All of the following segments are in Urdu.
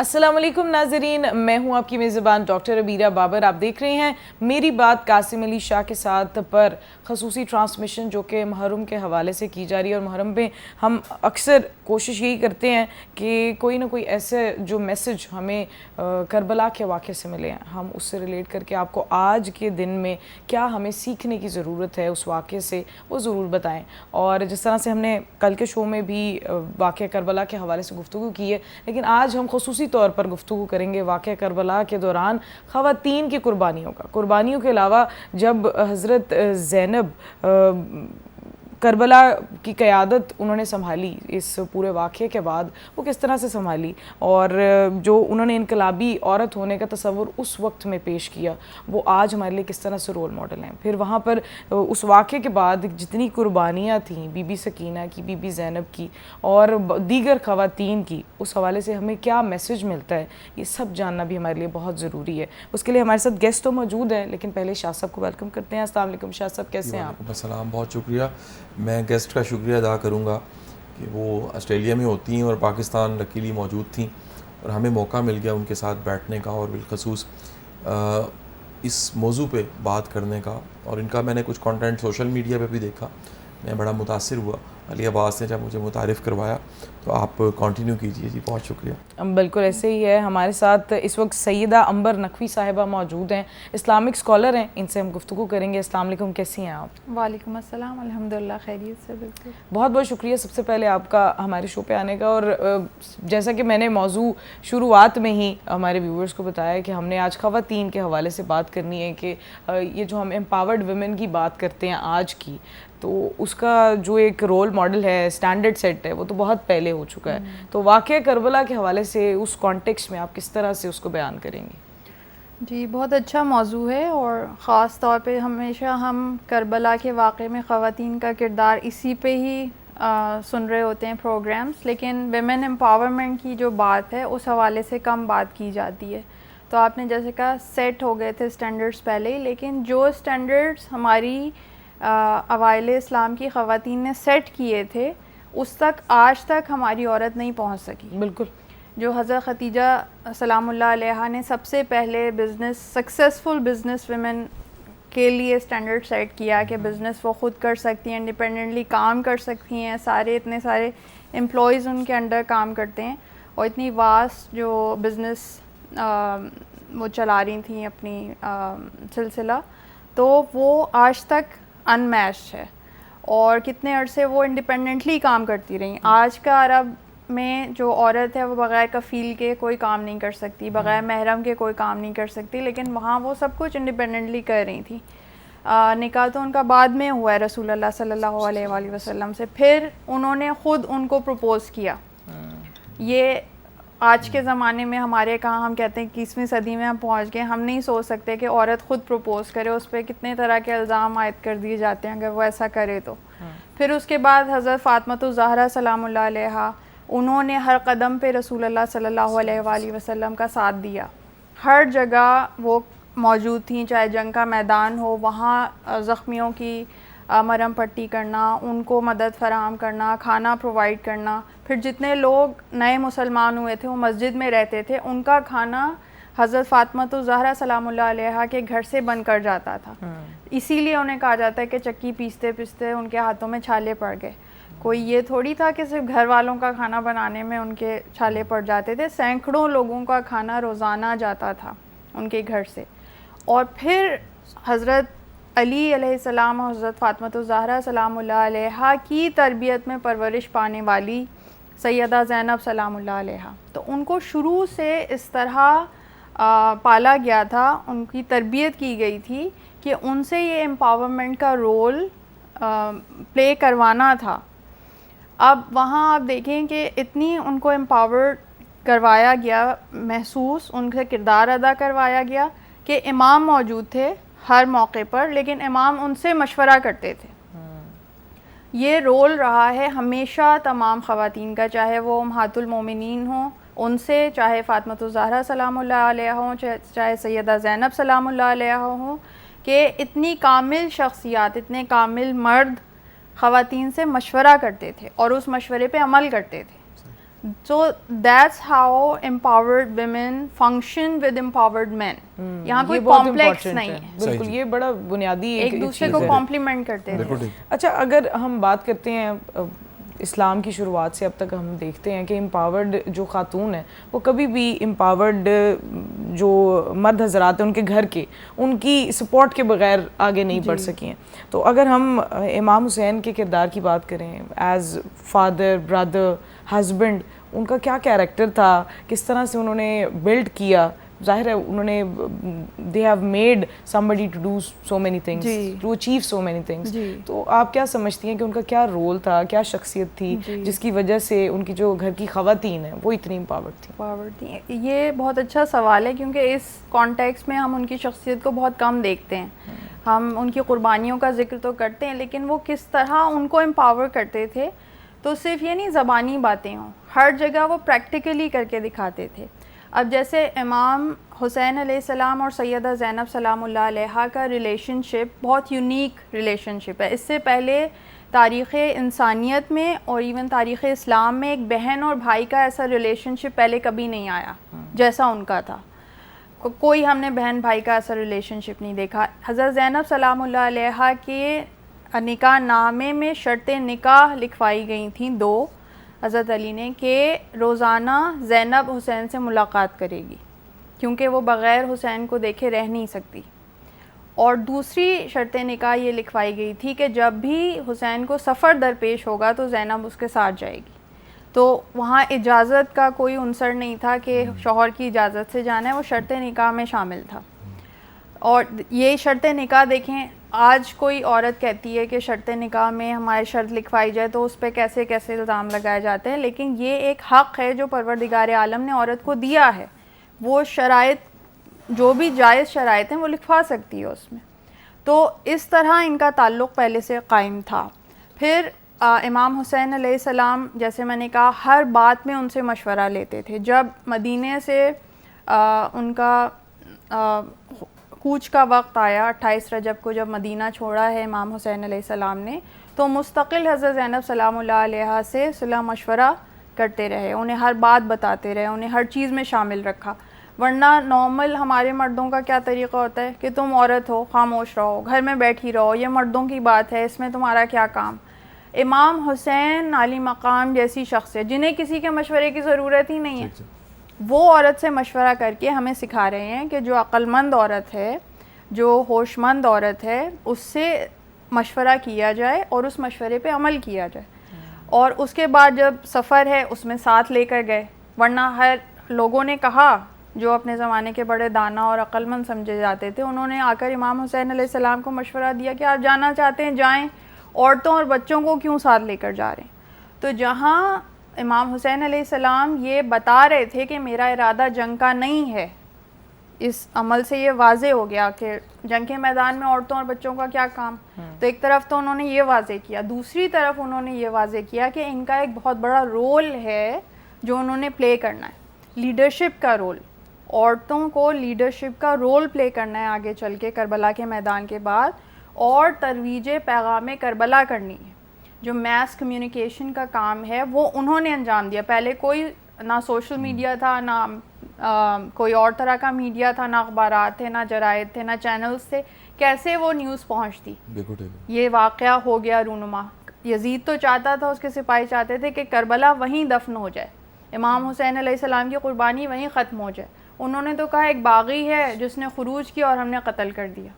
السلام علیکم ناظرین، میں ہوں آپ کی میزبان ڈاکٹر عبیرہ بابر. آپ دیکھ رہے ہیں میری بات قاسم علی شاہ کے ساتھ پر خصوصی ٹرانسمیشن جو کہ محرم کے حوالے سے کی جا رہی ہے. اور محرم میں ہم اکثر کوشش یہی کرتے ہیں کہ کوئی نہ کوئی ایسے جو میسج ہمیں کربلا کے واقعے سے ملے ہیں ہم اس سے ریلیٹ کر کے آپ کو آج کے دن میں کیا ہمیں سیکھنے کی ضرورت ہے اس واقعے سے وہ ضرور بتائیں. اور جس طرح سے ہم نے کل کے شو میں بھی واقعہ کربلا کے حوالے سے گفتگو کی ہے، لیکن آج ہم خصوصی طور پر گفتگو کریں گے واقعہ کربلا کے دوران خواتین کی قربانیوں کے علاوہ جب حضرت زینب کربلا کی قیادت انہوں نے سنبھالی اس پورے واقعے کے بعد، وہ کس طرح سے سنبھالی اور جو انہوں نے انقلابی عورت ہونے کا تصور اس وقت میں پیش کیا وہ آج ہمارے لیے کس طرح سے رول ماڈل ہیں. پھر وہاں پر اس واقعے کے بعد جتنی قربانیاں تھیں بی بی سکینہ کی، بی بی زینب کی اور دیگر خواتین کی، اس حوالے سے ہمیں کیا میسج ملتا ہے، یہ سب جاننا بھی ہمارے لیے بہت ضروری ہے. اس کے لیے ہمارے ساتھ گیسٹ تو موجود ہیں، لیکن پہلے شاہ صاحب کو ویلکم کرتے ہیں. السلام علیکم شاہ صاحب، کیسے ہیں آپ؟ وعلیکم السلام، بہت شکریہ. میں گیسٹ کا شکریہ ادا کروں گا کہ وہ آسٹریلیا میں ہوتی ہیں اور پاکستان لکیلی موجود تھیں اور ہمیں موقع مل گیا ان کے ساتھ بیٹھنے کا اور بالخصوص اس موضوع پہ بات کرنے کا. اور ان کا میں نے کچھ کانٹینٹ سوشل میڈیا پہ بھی دیکھا، میں بڑا متاثر ہوا. علی عباس نے جب مجھے متعارف کروایا تو آپ کنٹینیو کیجیے. جی بہت شکریہ. بالکل ایسے ہی ہے. ہمارے ساتھ اس وقت سیدہ عنبر نقوی صاحبہ موجود ہیں، اسلامک اسکالر ہیں، ان سے ہم گفتگو کریں گے. السلام علیکم، کیسی ہیں آپ؟ وعلیکم السلام، الحمدللہ خیریت سے. بالکل بہت بہت شکریہ سب سے پہلے آپ کا ہمارے شو پہ آنے کا. اور جیسا کہ میں نے موضوع شروعات میں ہی ہمارے ویورز کو بتایا کہ ہم نے آج خواتین کے حوالے سے بات کرنی ہے کہ یہ جو ہم امپاورڈ ویمن کی بات کرتے ہیں آج کی، تو اس کا جو ایک رول ماڈل ہے، اسٹینڈرڈ سیٹ ہے، وہ تو بہت پہلے ہو چکا ہے. تو واقعہ کربلا کے حوالے سے اس کانٹیکسٹ میں آپ کس طرح سے اس کو بیان کریں گے؟ جی، بہت اچھا موضوع ہے اور خاص طور پہ ہمیشہ ہم کربلا کے واقعے میں خواتین کا کردار اسی پہ ہی سن رہے ہوتے ہیں پروگرامز، لیکن ویمن امپاورمنٹ کی جو بات ہے اس حوالے سے کم بات کی جاتی ہے. تو آپ نے جیسے کہا سیٹ ہو گئے تھے اسٹینڈرڈز پہلے ہی، لیکن جو اسٹینڈرڈز ہماری اوائل اسلام کی خواتین نے سیٹ کیے تھے اس تک آج تک ہماری عورت نہیں پہنچ سکی. بالکل. جو حضرت ختیجہ سلام اللہ علیہا نے سب سے پہلے سکسیزفل بزنس ویمن کے لیے اسٹینڈرڈ سیٹ کیا کہ بزنس وہ خود کر سکتی ہیں، انڈیپینڈنٹلی کام کر سکتی ہیں، اتنے سارے امپلائیز ان کے انڈر کام کرتے ہیں اور اتنی واسٹ جو بزنس وہ چلا رہی تھیں اپنی سلسلہ، تو وہ آج تک ان میچڈ ہے. اور کتنے عرصے وہ انڈیپینڈنٹلی کام کرتی رہیں. آج کا عرب میں جو عورت ہے وہ بغیر کفیل کے کوئی کام نہیں کر سکتی، بغیر محرم کے کوئی کام نہیں کر سکتی، لیکن وہاں وہ سب کچھ انڈیپینڈنٹلی کر رہی تھیں. نکاح تو ان کا بعد میں ہوا ہے رسول اللہ صلی اللہ علیہ وآلہ وسلم سے، پھر انہوں نے خود ان کو پروپوز کیا. یہ آج کے زمانے میں ہمارے کہاں ہم کہتے ہیں 21ویں صدی میں ہم پہنچ گئے، ہم نہیں سوچ سکتے کہ عورت خود پروپوز کرے. اس پہ کتنے طرح کے الزام عائد کر دیے جاتے ہیں اگر وہ ایسا کرے تو. پھر اس کے بعد حضرت فاطمۃ الزہرا سلام اللہ علیہا، انہوں نے ہر قدم پہ رسول اللہ صلی اللہ علیہ وآلہ وسلم کا ساتھ دیا. ہر جگہ وہ موجود تھیں، چاہے جنگ کا میدان ہو، وہاں زخمیوں کی مرہم پٹی کرنا، ان کو مدد فراہم کرنا، کھانا پرووائڈ کرنا. پھر جتنے لوگ نئے مسلمان ہوئے تھے وہ مسجد میں رہتے تھے، ان کا کھانا حضرت فاطمۃ الزہرا سلام اللہ علیہا کے گھر سے بن کر جاتا تھا. اسی لیے انہیں کہا جاتا ہے کہ چکی پیستے پیستے ان کے ہاتھوں میں چھالے پڑ گئے. کوئی یہ تھوڑی تھا کہ صرف گھر والوں کا کھانا بنانے میں ان کے چھالے پڑ جاتے تھے، سینکڑوں لوگوں کا کھانا روزانہ جاتا تھا ان کے گھر سے. اور پھر حضرت علی علیہ السلام اور حضرت فاطمۃ الزہرا سلام اللہ علیہا کی تربیت میں پرورش پانے والی سیدہ زینب سلام اللہ علیہا، تو ان کو شروع سے اس طرح پالا گیا تھا، ان کی تربیت کی گئی تھی کہ ان سے یہ امپاورمنٹ کا رول پلے کروانا تھا. اب وہاں آپ دیکھیں کہ اتنی ان کو امپاور کروایا گیا، محسوس ان سے کردار ادا کروایا گیا کہ امام موجود تھے ہر موقع پر، لیکن امام ان سے مشورہ کرتے تھے. یہ رول رہا ہے ہمیشہ تمام خواتین کا، چاہے وہ امہات المومنین ہوں ان سے، چاہے فاطمۃ الزہرا سلام اللہ علیہا ہوں، چاہے سیدہ زینب سلام اللہ علیہا ہوں، کہ اتنی کامل شخصیات، اتنے کامل مرد خواتین سے مشورہ کرتے تھے اور اس مشورے پہ عمل کرتے تھے. So that's how empowered women function with empowered men. یہاں کوئی کمپلیکس نہیں ہے. بالکل, یہ بڑا بنیادی ایک دوسرے کو کمپلیمنٹ کرتے ہیں. اچھا, اگر ہم بات کرتے ہیں اسلام کی شروعات سے اب تک ہم دیکھتے ہیں کہ امپاورڈ جو خاتون ہیں وہ کبھی بھی امپاورڈ جو مرد حضرات ہیں ان کے گھر کے, ان کی سپورٹ کے بغیر آگے نہیں بڑھ سکی ہیں. تو اگر ہم امام حسین کے کردار کی بات کریں, ایز فادر, برادر, ہسبینڈ, ان کا کیا کیریکٹر تھا, کس طرح سے انہوں نے بلڈ کیا. ظاہر ہے انہوں نے they have made somebody to do so many things, to achieve so many things. تو آپ کیا سمجھتی ہیں کہ ان کا کیا رول تھا, کیا شخصیت تھی جس کی وجہ سے ان کی جو گھر کی خواتین ہیں وہ اتنی امپاورڈ تھیں؟ یہ بہت اچھا سوال ہے, کیونکہ اس کانٹیکسٹ میں ہم ان کی شخصیت کو بہت کم دیکھتے ہیں. ہم ان کی قربانیوں کا ذکر تو کرتے ہیں, لیکن وہ کس طرح ان کو امپاور کرتے تھے. تو صرف یہ نہیں زبانی باتیں ہوں, ہر جگہ وہ پریکٹیکلی کر کے دکھاتے تھے. اب جیسے امام حسین علیہ السلام اور سیدہ زینب سلام اللہ علیہا کا ریلیشن شپ بہت یونیک ریلیشن شپ ہے. اس سے پہلے تاریخ انسانیت میں اور ایون تاریخ اسلام میں ایک بہن اور بھائی کا ایسا ریلیشن شپ پہلے کبھی نہیں آیا جیسا ان کا تھا. کوئی ہم نے بہن بھائی کا ایسا ریلیشن شپ نہیں دیکھا. حضرت زینب سلام اللہ علیہا کے نکاح نامے میں شرط نکاح لکھوائی گئی تھیں 2 حضرت علی نے, کہ روزانہ زینب حسین سے ملاقات کرے گی کیونکہ وہ بغیر حسین کو دیکھے رہ نہیں سکتی. اور دوسری شرط نکاح یہ لکھوائی گئی تھی کہ جب بھی حسین کو سفر درپیش ہوگا تو زینب اس کے ساتھ جائے گی. تو وہاں اجازت کا کوئی عنصر نہیں تھا کہ شوہر کی اجازت سے جانا ہے, وہ شرط نکاح میں شامل تھا. اور یہ شرط نکاح دیکھیں, آج کوئی عورت کہتی ہے کہ شرط نکاح میں ہماری شرط لکھوائی جائے تو اس پہ کیسے کیسے الزام لگائے جاتے ہیں, لیکن یہ ایک حق ہے جو پروردگار عالم نے عورت کو دیا ہے. وہ شرائط, جو بھی جائز شرائط ہیں, وہ لکھوا سکتی ہے اس میں. تو اس طرح ان کا تعلق پہلے سے قائم تھا. پھر امام حسین علیہ السلام, جیسے میں نے کہا, ہر بات میں ان سے مشورہ لیتے تھے. جب مدینے سے ان کا کوچ کا وقت آیا 28 رجب کو, جب مدینہ چھوڑا ہے امام حسین علیہ السلام نے, تو مستقل حضرت زینب سلام اللہ علیہا سے صلح مشورہ کرتے رہے, انہیں ہر بات بتاتے رہے, انہیں ہر چیز میں شامل رکھا. ورنہ نارمل ہمارے مردوں کا کیا طریقہ ہوتا ہے کہ تم عورت ہو, خاموش رہو, گھر میں بیٹھی رہو, یہ مردوں کی بات ہے, اس میں تمہارا کیا کام. امام حسین علی مقام جیسی شخصیت جنہیں کسی کے مشورے کی ضرورت ہی نہیں ہے, وہ عورت سے مشورہ کر کے ہمیں سکھا رہے ہیں کہ جو عقل مند عورت ہے, جو ہوش مند عورت ہے, اس سے مشورہ کیا جائے اور اس مشورے پہ عمل کیا جائے. اور اس کے بعد جب سفر ہے اس میں ساتھ لے کر گئے. ورنہ ہر لوگوں نے کہا, جو اپنے زمانے کے بڑے دانا اور عقل مند سمجھے جاتے تھے, انہوں نے آ کر امام حسین علیہ السلام کو مشورہ دیا کہ آپ جانا چاہتے ہیں جائیں, عورتوں اور بچوں کو کیوں ساتھ لے کر جا رہے ہیں. تو جہاں امام حسین علیہ السلام یہ بتا رہے تھے کہ میرا ارادہ جنگ کا نہیں ہے, اس عمل سے یہ واضح ہو گیا کہ جنگ کے میدان میں عورتوں اور بچوں کا کیا کام. تو ایک طرف تو انہوں نے یہ واضح کیا, دوسری طرف انہوں نے یہ واضح کیا کہ ان کا ایک بہت بڑا رول ہے جو انہوں نے پلے کرنا ہے, لیڈرشپ کا رول. عورتوں کو لیڈرشپ کا رول پلے کرنا ہے آگے چل کے کربلا کے میدان کے بعد, اور ترویج پیغام کربلا کرنی ہے. جو میس کمیونیکیشن کا کام ہے وہ انہوں نے انجام دیا. پہلے کوئی نہ سوشل میڈیا تھا, نہ کوئی اور طرح کا میڈیا تھا, نہ اخبارات تھے, نہ جرائد تھے, نہ چینلز تھے. کیسے وہ نیوز پہنچتی؟ یہ واقعہ ہو گیا رونما. یزید تو چاہتا تھا, اس کے سپاہی چاہتے تھے کہ کربلا وہیں دفن ہو جائے, امام حسین علیہ السلام کی قربانی وہیں ختم ہو جائے. انہوں نے تو کہا ایک باغی ہے جس نے خروج کیا اور ہم نے قتل کر دیا.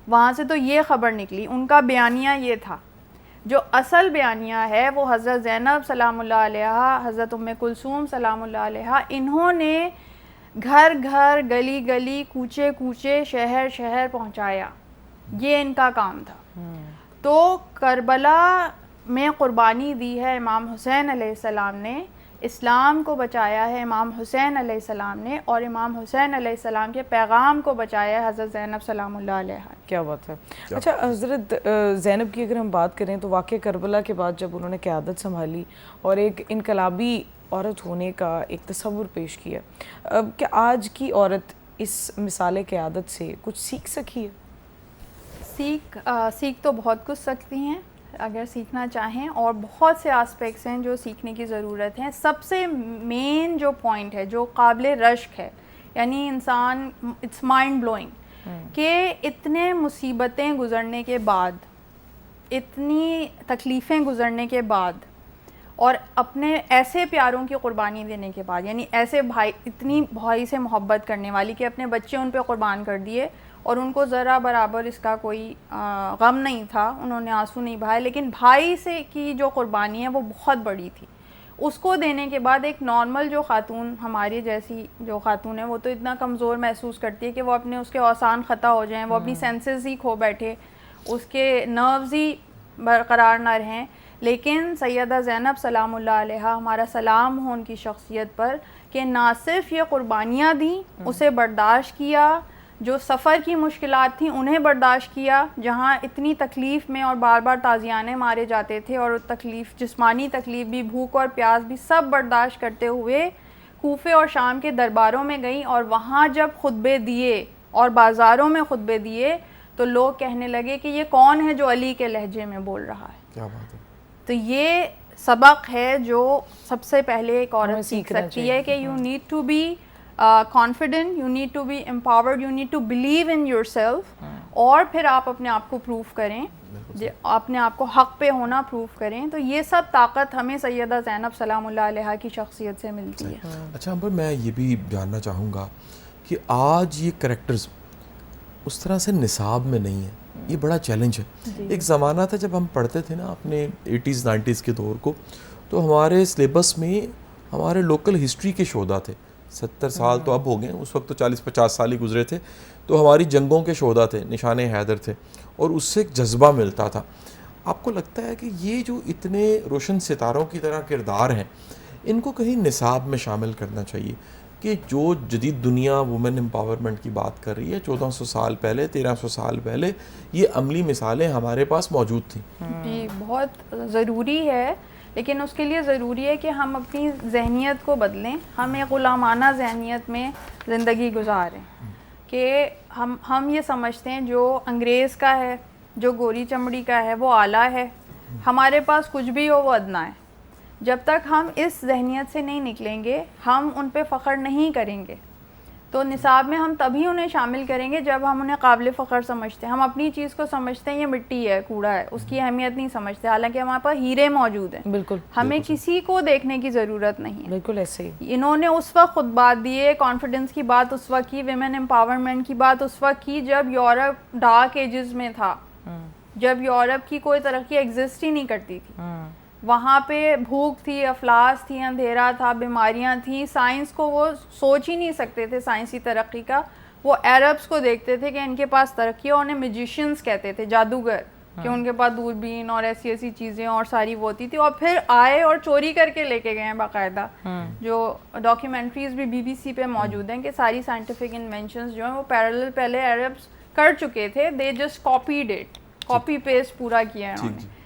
وہاں سے تو یہ خبر نکلی. ان کا بیانیہ یہ تھا. جو اصل بیانیہ ہے وہ حضرت زینب سلام اللہ علیہا, حضرت ام کلثوم سلام اللہ علیہا, انہوں نے گھر گھر, گلی گلی, کوچے کوچے, شہر شہر پہنچایا. یہ ان کا کام تھا. تو کربلا میں قربانی دی ہے امام حسین علیہ السلام نے, اسلام کو بچایا ہے امام حسین علیہ السلام نے, اور امام حسین علیہ السلام کے پیغام کو بچایا ہے حضرت زینب سلام اللہ علیہا. کیا بات ہے. اچھا, حضرت زینب کی اگر ہم بات کریں تو واقعہ کربلا کے بعد جب انہوں نے قیادت سنبھالی اور ایک انقلابی عورت ہونے کا ایک تصور پیش کیا, کہ آج کی عورت اس مثال قیادت سے کچھ سیکھ سکی ہے؟ سیکھ تو بہت کچھ سکتی ہیں. اگر سیکھنا چاہیں, اور بہت سے آسپیکٹس ہیں جو سیکھنے کی ضرورت ہے. سب سے مین جو پوائنٹ ہے جو قابل رشک ہے, یعنی انسان اٹس مائنڈ بلوئنگ کہ اتنے مصیبتیں گزرنے کے بعد, اتنی تکلیفیں گزرنے کے بعد, اور اپنے ایسے پیاروں کی قربانی دینے کے بعد, یعنی ایسے بھائی, اتنی بھائی سے محبت کرنے والی کہ اپنے بچے ان پہ قربان کر دیے اور ان کو ذرا برابر اس کا کوئی غم نہیں تھا, انہوں نے آنسو نہیں بہائے, لیکن بھائی سے کی جو قربانی ہے وہ بہت بڑی تھی. اس کو دینے کے بعد ایک نارمل جو خاتون, ہماری جیسی جو خاتون ہے, وہ تو اتنا کمزور محسوس کرتی ہے کہ وہ اپنے اس کے اوسان خطا ہو جائیں, وہ اپنی سینسز ہی کھو بیٹھے, اس کے نروز ہی برقرار نہ رہیں. لیکن سیدہ زینب سلام اللہ علیہ, ہمارا سلام ہو ان کی شخصیت پر, کہ نہ صرف یہ قربانیاں دیں, اسے برداشت کیا, جو سفر کی مشکلات تھیں انہیں برداشت کیا, جہاں اتنی تکلیف میں اور بار بار تازیانے مارے جاتے تھے, اور تکلیف, جسمانی تکلیف بھی, بھوک اور پیاس بھی, سب برداشت کرتے ہوئے کوفے اور شام کے درباروں میں گئیں, اور وہاں جب خطبے دیے اور بازاروں میں خطبے دیے تو لوگ کہنے لگے کہ یہ کون ہے جو علی کے لہجے میں بول رہا ہے. کیا بات ہے. تو یہ سبق ہے جو سب سے پہلے ایک عورت سیکھ سکتی ہے کہ you need to be confident, you need to be empowered, you need to believe in yourself, اور پھر آپ اپنے آپ کو پروف کریں, اپنے آپ کو حق پہ ہونا پروف کریں. تو یہ سب طاقت ہمیں سیدہ زینب سلام اللہ علیہ کی شخصیت سے ملتی ہے. اچھا امبر, میں یہ بھی جاننا چاہوں گا کہ آج یہ کریکٹرز اس طرح سے نصاب میں نہیں ہیں, یہ بڑا چیلنج ہے. ایک زمانہ تھا جب ہم پڑھتے تھے نا اپنے 80s 90s کے دور کو, تو ہمارے سلیبس میں ہمارے لوکل ہسٹری کے شودا تھے. 70 سال تو اب ہو گئے, اس وقت تو 40-50 سال ہی گزرے تھے, تو ہماری جنگوں کے شودا تھے, نشان حیدر تھے, اور اس سے ایک جذبہ ملتا تھا. آپ کو لگتا ہے کہ یہ جو اتنے روشن ستاروں کی طرح کردار ہیں, ان کو کہیں نصاب میں شامل کرنا چاہیے, کہ جو جدید دنیا وومن امپاورمنٹ کی بات کر رہی ہے, 1400 سال پہلے, 1300 سال پہلے یہ عملی مثالیں ہمارے پاس موجود تھیں. جی بہت ضروری ہے, لیکن اس کے لیے ضروری ہے کہ ہم اپنی ذہنیت کو بدلیں, ہم ایک غلامانہ ذہنیت میں زندگی گزاریں, کہ ہم یہ سمجھتے ہیں جو انگریز کا ہے, جو گوری چمڑی کا ہے وہ اعلیٰ ہے, ہمارے پاس کچھ بھی ہو وہ ادنا ہے. جب تک ہم اس ذہنیت سے نہیں نکلیں گے ہم ان پہ فخر نہیں کریں گے. تو نصاب میں ہم تبھی انہیں شامل کریں گے جب ہم انہیں قابل فخر سمجھتے ہیں. ہم اپنی چیز کو سمجھتے ہیں یہ مٹی ہے, کوڑا ہے, اس کی اہمیت نہیں سمجھتے, حالانکہ ہمارے پاس ہیرے موجود ہیں. بالکل, ہمیں کسی کو دیکھنے کی ضرورت نہیں ہے. بالکل ایسے ہی. انہوں نے اس وقت خطبات دیے, کانفیڈنس کی بات اس وقت کی, ویمن امپاورمنٹ کی بات اس وقت کی جب یورپ ڈارک ایجز میں تھا, جب یورپ کی کوئی ترقی ایگزسٹ ہی نہیں کرتی تھی. وہاں پہ بھوک تھی, افلاس تھی, اندھیرا تھا, بیماریاں تھیں, سائنس کو وہ سوچ ہی نہیں سکتے تھے سائنسی ترقی کا. وہ عربس کو دیکھتے تھے کہ ان کے پاس ترقی, اور انہیں میجیشینز کہتے تھے, جادوگر, کہ ان کے پاس دوربین اور ایسی ایسی چیزیں اور ساری وہ ہوتی تھی, اور پھر آئے اور چوری کر کے لے کے گئے ہیں باقاعدہ. جو ڈاکیومنٹریز بھی BBC پہ موجود ہیں کہ ساری سائنٹیفک انوینشنز جو ہیں وہ پیرالل پہلے عربس کر چکے تھے, they just copied it, copy paste پورا کیا ہے انہوں نے.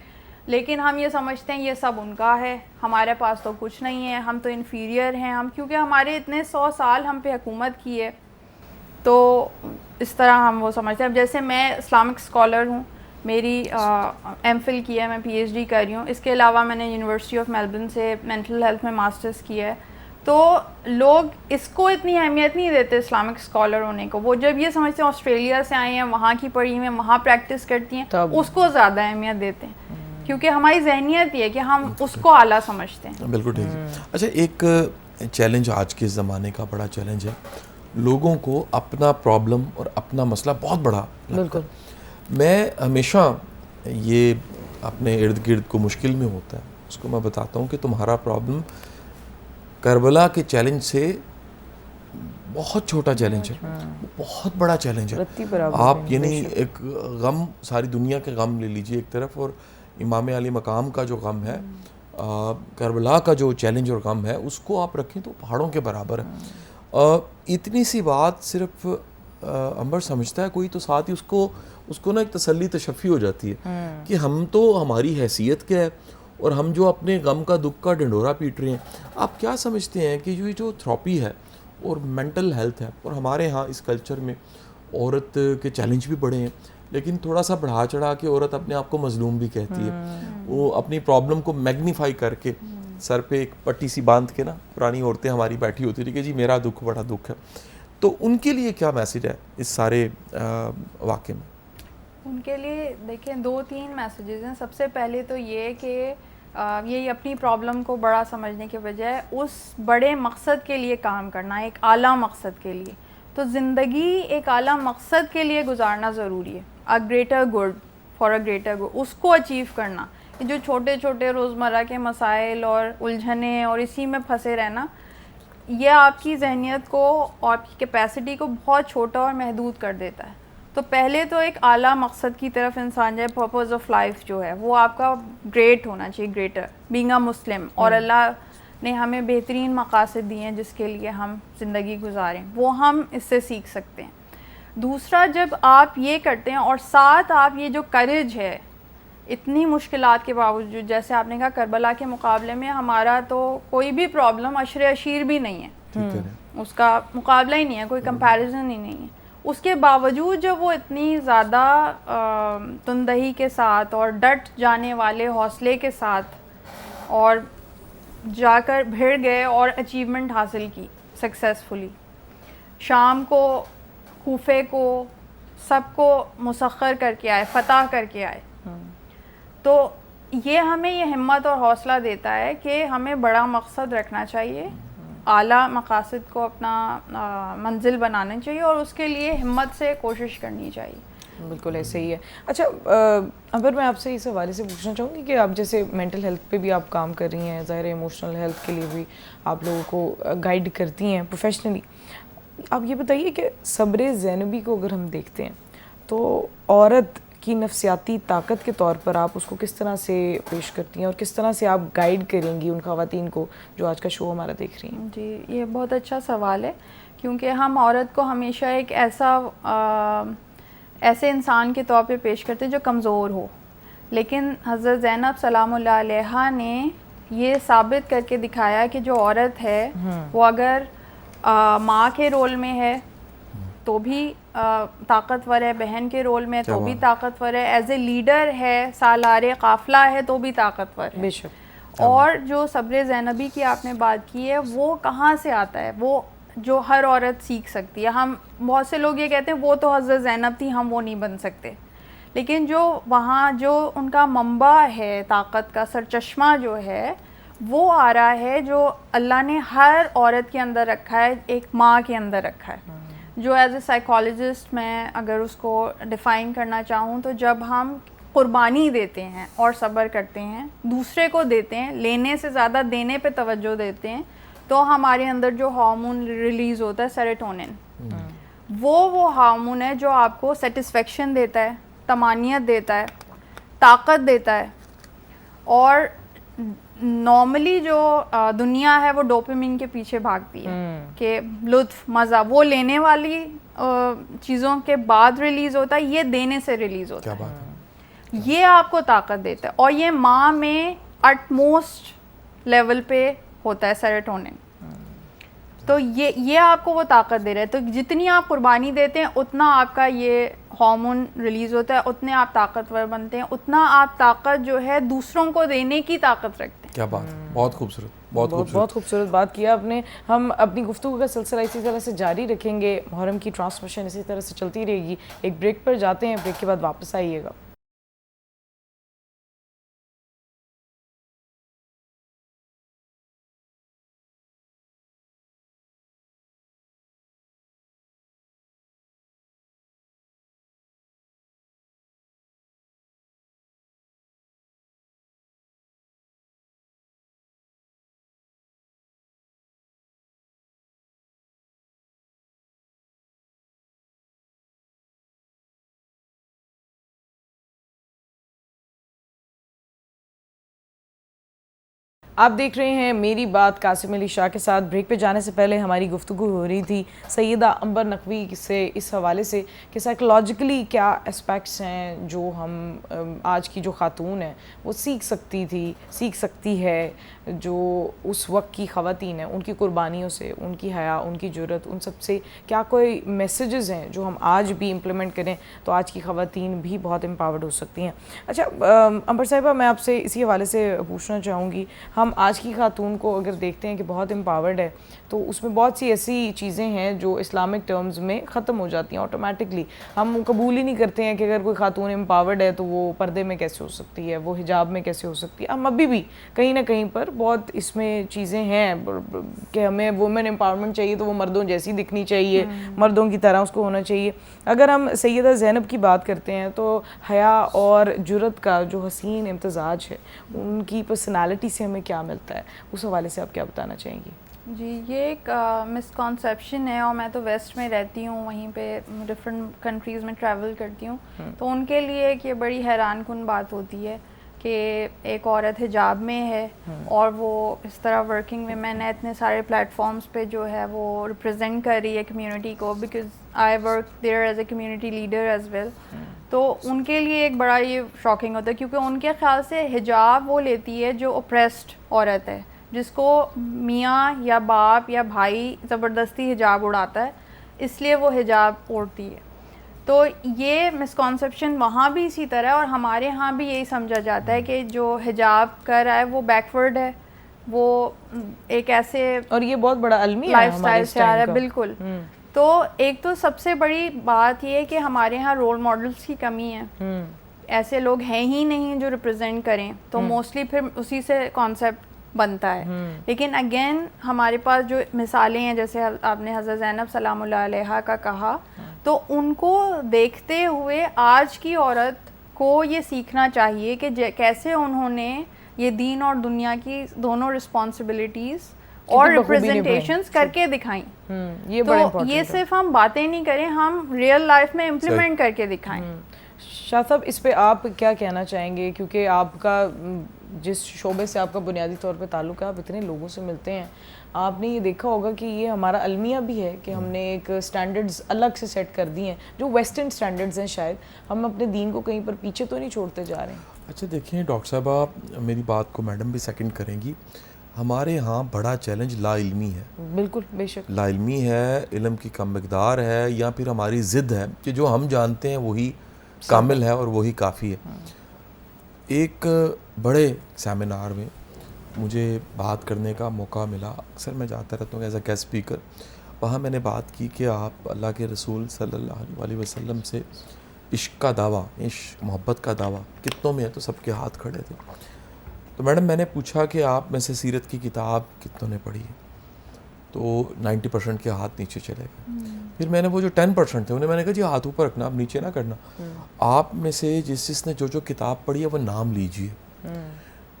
لیکن ہم یہ سمجھتے ہیں یہ سب ان کا ہے, ہمارے پاس تو کچھ نہیں ہے, ہم تو انفیریئر ہیں, ہم کیونکہ ہمارے اتنے 100 سال ہم پہ حکومت کی ہے, تو اس طرح ہم وہ سمجھتے ہیں. اب جیسے میں اسلامک اسکالر ہوں, میری ایم فل کی ہے, میں PhD کر رہی ہوں, اس کے علاوہ میں نے یونیورسٹی آف میلبرن سے مینٹل ہیلتھ میں ماسٹرز کیا ہے. تو لوگ اس کو اتنی اہمیت نہیں دیتے اسلامک اسکالر ہونے کو. وہ جب یہ سمجھتے ہیں آسٹریلیا سے آئے ہیں, وہاں کی پڑھی ہوئی ہیں, وہاں پریکٹس کرتی ہیں, اس کو زیادہ اہمیت دیتے ہیں, کیونکہ ہماری ذہنیت یہ ہے کہ ہم اس کو اعلیٰ سمجھتے ہیں. بالکل ٹھیک ہے. اچھا, ایک چیلنج آج کے زمانے کا بڑا چیلنج ہے, لوگوں کو اپنا پرابلم اور اپنا مسئلہ بہت بڑا لگتا ہے. میں ہمیشہ یہ اپنے ارد گرد کو مشکل میں ہوتا ہے اس کو میں بتاتا ہوں کہ تمہارا پرابلم کربلا کے چیلنج سے بہت چھوٹا چیلنج ہے, بہت بڑا چیلنج ہے. آپ یعنی ایک غم, ساری دنیا کے غم لے لیجئے ایک طرف, اور امام علی مقام کا جو غم ہے, کربلا کا جو چیلنج اور غم ہے, اس کو آپ رکھیں تو پہاڑوں کے برابر ہے. اتنی سی بات صرف امبر سمجھتا ہے کوئی, تو ساتھ ہی اس کو نا ایک تسلی تشفی ہو جاتی ہے کہ ہم تو, ہماری حیثیت کیا ہے, اور ہم جو اپنے غم کا دکھ کا ڈنڈورا پیٹ رہے ہیں. آپ کیا سمجھتے ہیں کہ یہ جو تھراپی ہے اور مینٹل ہیلتھ ہے, اور ہمارے ہاں اس کلچر میں عورت کے چیلنج بھی بڑے ہیں, لیکن تھوڑا سا بڑھا چڑھا کے عورت اپنے آپ کو مظلوم بھی کہتی ہے. وہ اپنی پرابلم کو میگنیفائی کر کے سر پہ ایک پٹی سی باندھ کے نا, پرانی عورتیں ہماری بیٹھی ہوتی تھی کہ جی میرا دکھ بڑا دکھ ہے. تو ان کے لیے کیا میسج ہے اس سارے واقعے میں؟ ان کے لیے دیکھیں 2-3 میسیجز ہیں. سب سے پہلے تو یہ کہ یہ اپنی پرابلم کو بڑا سمجھنے کے بجائے اس بڑے مقصد کے لیے کام کرنا, ایک اعلیٰ مقصد کے لیے. تو زندگی ایک اعلیٰ مقصد کے لیے گزارنا ضروری ہے, a greater good, for a greater good, اس کو اچیو کرنا. یہ جو چھوٹے چھوٹے روزمرہ کے مسائل اور الجھنیں اور اسی میں پھنسے رہنا, یہ آپ کی ذہنیت کو اور آپ کی کیپیسٹی کو بہت چھوٹا اور محدود کر دیتا ہے. تو پہلے تو ایک اعلیٰ مقصد کی طرف انسان جائے, پرپز آف لائف جو ہے وہ آپ کا گریٹ ہونا چاہیے, گریٹر بینگ اے مسلم. اور اللہ نے ہمیں بہترین مقاصد دیے ہیں جس کے لیے ہم زندگی گزاریں, وہ ہم اس سے سیکھ سکتے ہیں. دوسرا, جب آپ یہ کرتے ہیں اور ساتھ آپ یہ جو کریج ہے, اتنی مشکلات کے باوجود, جیسے آپ نے کہا کربلا کے مقابلے میں ہمارا تو کوئی بھی پرابلم عشر عشیر بھی نہیں ہے, اس کا مقابلہ ہی نہیں ہے, کوئی کمپیریزن ہی نہیں ہے. اس کے باوجود جب وہ اتنی زیادہ تندہی کے ساتھ اور ڈٹ جانے والے حوصلے کے ساتھ اور جا کر بھیڑ گئے اور اچیومنٹ حاصل کی سکسیزفلی, شام کو کوفے کو سب کو مسخر کر کے آئے, فتح کر کے آئے. تو یہ ہمیں یہ ہمت اور حوصلہ دیتا ہے کہ ہمیں بڑا مقصد رکھنا چاہیے, اعلیٰ مقاصد کو اپنا منزل بنانا چاہیے اور اس کے لیے ہمت سے کوشش کرنی چاہیے. بالکل ایسے ہی ہے. اچھا عنبر, میں آپ سے اس حوالے سے پوچھنا چاہوں گی کہ آپ جیسے مینٹل ہیلتھ پہ بھی آپ کام کر رہی ہیں, ظاہر ایموشنل ہیلتھ کے لیے بھی آپ لوگوں کو گائیڈ کرتی ہیں پروفیشنلی. آپ یہ بتائیے کہ صبر زینبی کو اگر ہم دیکھتے ہیں تو عورت کی نفسیاتی طاقت کے طور پر آپ اس کو کس طرح سے پیش کرتی ہیں اور کس طرح سے آپ گائیڈ کریں گی ان خواتین کو جو آج کا شو ہمارا دیکھ رہی ہیں؟ جی, یہ بہت اچھا سوال ہے, کیونکہ ہم عورت کو ہمیشہ ایک ایسے انسان کے طور پہ پیش کرتے جو کمزور ہو, لیکن حضرت زینب سلام اللہ علیہا نے یہ ثابت کر کے دکھایا کہ جو عورت ہے وہ اگر ماں کے رول میں ہے تو بھی طاقتور ہے, بہن کے رول میں تو بھی طاقتور ہے, ایز اے لیڈر ہے, سالار قافلہ ہے تو بھی طاقتور ہے. بے شک. اور جو صبر زینبی کی آپ نے بات کی ہے وہ کہاں سے آتا ہے, وہ جو ہر عورت سیکھ سکتی ہے. ہم بہت سے لوگ یہ کہتے ہیں وہ تو حضرت زینب تھی, ہم وہ نہیں بن سکتے, لیکن جو وہاں جو ان کا منبع ہے طاقت کا, سرچشمہ جو ہے وہ آ رہا ہے جو اللہ نے ہر عورت کے اندر رکھا ہے, ایک ماں کے اندر رکھا ہے. جو ایز اے سائیکالوجسٹ میں اگر اس کو ڈیفائن کرنا چاہوں تو جب ہم قربانی دیتے ہیں اور صبر کرتے ہیں, دوسرے کو دیتے ہیں, لینے سے زیادہ دینے پہ توجہ دیتے ہیں, تو ہمارے اندر جو ہارمون ریلیز ہوتا ہے سیروٹونن, وہ ہارمون ہے جو آپ کو سیٹسفیکشن دیتا ہے, طمانینت دیتا ہے, طاقت دیتا ہے. اور نارملی جو دنیا ہے وہ ڈوپامین کے پیچھے بھاگتی ہے کہ لطف مزہ وہ لینے والی چیزوں کے بعد ریلیز ہوتا ہے, یہ دینے سے ریلیز ہوتا ہے. یہ آپ کو طاقت دیتا ہے, اور یہ ماں میں اٹ موسٹ لیول پہ ہوتا ہے سیروٹونن. تو یہ آپ کو وہ طاقت دے رہا ہے. تو جتنی آپ قربانی دیتے ہیں اتنا آپ کا یہ ہارمون ریلیز ہوتا ہے, اتنے آپ طاقتور بنتے ہیں, اتنا آپ طاقت جو ہے دوسروں کو دینے کی طاقت رکھتے ہیں. کیا بات ہے, بہت خوبصورت, بہت خوبصورت بات کیا آپ نے. ہم اپنی گفتگو کا سلسلہ اسی طرح سے جاری رکھیں گے, محرم کی ٹرانسمیشن اسی طرح سے چلتی رہے گی. ایک بریک پر جاتے ہیں, بریک کے بعد واپس آئیے گا. آپ دیکھ رہے ہیں میری بات قاسم علی شاہ کے ساتھ. بریک پہ جانے سے پہلے ہماری گفتگو ہو رہی تھی سیدہ عنبر نقوی سے اس حوالے سے کہ سائیکولوجیکلی کیا اسپیکٹس ہیں جو ہم آج کی جو خاتون ہیں وہ سیکھ سکتی ہے جو اس وقت کی خواتین ہیں, ان کی قربانیوں سے, ان کی حیا, ان کی جرت, ان سب سے کیا کوئی میسیجز ہیں جو ہم آج بھی امپلیمنٹ کریں تو آج کی خواتین بھی بہت امپاورڈ ہو سکتی ہیں. اچھا عنبر صاحبہ, میں آپ سے اسی حوالے سے پوچھنا چاہوں گی, ہم آج کی خاتون کو اگر دیکھتے ہیں کہ بہت امپاورڈ ہے تو اس میں بہت سی ایسی چیزیں ہیں جو اسلامک ٹرمز میں ختم ہو جاتی ہیں آٹومیٹکلی. ہم قبول ہی نہیں کرتے ہیں کہ اگر کوئی خاتون امپاورڈ ہے تو وہ پردے میں کیسے ہو سکتی ہے, وہ حجاب میں کیسے ہو سکتی ہے. ہم ابھی بھی کہیں نہ کہیں پر بہت اس میں چیزیں ہیں کہ ہمیں وومن امپاورمنٹ چاہیے تو وہ مردوں جیسی دکھنی چاہیے, مردوں کی طرح اس کو ہونا چاہیے. اگر ہم سیدہ زینب کی بات کرتے ہیں تو حیا اور جرت کا جو حسین امتزاج ہے, ان کی پرسنالٹی سے ہمیں کیا ملتا ہے, اس حوالے سے آپ کیا بتانا چاہیں گی؟ جی, یہ ایک مسکنسیپشن ہے, اور میں تو ویسٹ میں رہتی ہوں, وہیں پہ ڈفرینٹ کنٹریز میں ٹریول کرتی ہوں, تو ان کے لیے ایک یہ بڑی حیران کن بات ہوتی ہے کہ ایک عورت حجاب میں ہے اور وہ اس طرح ورکنگ ویمن ہے, اتنے سارے پلیٹ فارمز پہ جو ہے وہ ریپرزینٹ کر رہی ہے کمیونٹی کو, because I work there as a community leader as well. تو ان کے لیے ایک بڑا یہ شاکنگ ہوتا ہے, کیونکہ ان کے خیال سے حجاب وہ لیتی ہے جو اوپریسڈ عورت ہے, جس کو میاں یا باپ یا بھائی زبردستی حجاب اڑاتا ہے, اس لیے وہ حجاب اوڑھتی ہے. تو یہ مسکنسیپشن وہاں بھی اسی طرح, اور ہمارے ہاں بھی یہی سمجھا جاتا ہے کہ جو حجاب کر رہا ہے وہ بیکورڈ ہے, وہ ایک ایسے, اور یہ بہت بڑا المیہ لائف سٹائل سے آ رہا ہے. بالکل. تو ایک تو سب سے بڑی بات یہ ہے کہ ہمارے ہاں رول ماڈلس کی کمی ہے, ایسے لوگ ہیں ہی نہیں جو ریپرزینٹ کریں, تو موسٹلی پھر اسی سے کانسیپٹ بنتا ہے. لیکن اگین ہمارے پاس جو مثالیں ہیں, جیسے آپ نے حضرت زینب سلام اللہ علیہا کا کہا, تو ان کو دیکھتے ہوئے آج کی عورت کو یہ سیکھنا چاہیے کہ کیسے انہوں نے یہ دین اور دنیا کی دونوں رسپانسبلٹیز اور ریپرزنٹیشنز کر کے دکھائیں. تو یہ صرف ہم باتیں نہیں کریں, ہم ریئل لائف میں امپلیمنٹ کر کے دکھائیں. شاہ صاحب, اس پہ آپ کیا کہنا چاہیں گے, کیونکہ آپ کا جس شعبے سے آپ کا بنیادی طور پہ تعلق ہے, آپ اتنے لوگوں سے ملتے ہیں, آپ نے یہ دیکھا ہوگا کہ یہ ہمارا المیہ بھی ہے کہ ہم نے ایک سٹینڈرڈز الگ سے سیٹ کر دی ہیں جو ویسٹرن سٹینڈرڈز ہیں. شاید ہم اپنے دین کو کہیں پر پیچھے تو نہیں چھوڑتے جا رہے ہیں. اچھا دیکھیں ڈاکٹر صاحبہ, میری بات کو میڈم بھی سیکنڈ کریں گی, ہمارے ہاں بڑا چیلنج لا علمی ہے. بالکل, بے شک لا علمی ہے, علم کی کم مقدار ہے, یا پھر ہماری ضد ہے کہ جو ہم جانتے ہیں وہی کامل ہے اور وہی کافی ہے. ایک بڑے سیمینار میں مجھے بات کرنے کا موقع ملا, اکثر میں جاتا رہتا ہوں ایز اے گیسٹ اسپیکر. وہاں میں نے بات کی کہ آپ اللہ کے رسول صلی اللہ علیہ وسلم سے عشق کا دعویٰ, عشق محبت کا دعویٰ کتنوں میں ہے, تو سب کے ہاتھ کھڑے تھے. تو میڈم میں نے پوچھا کہ آپ میں سے سیرت کی کتاب کتنوں نے پڑھی ہے, تو 90% کے ہاتھ نیچے چلے گئے. پھر میں نے وہ جو 10% تھے انہیں میں نے کہا جی ہاتھ اوپر رکھنا, آپ نیچے نہ کرنا, آپ میں سے جس نے جو کتاب پڑھی ہے وہ نام لیجئے.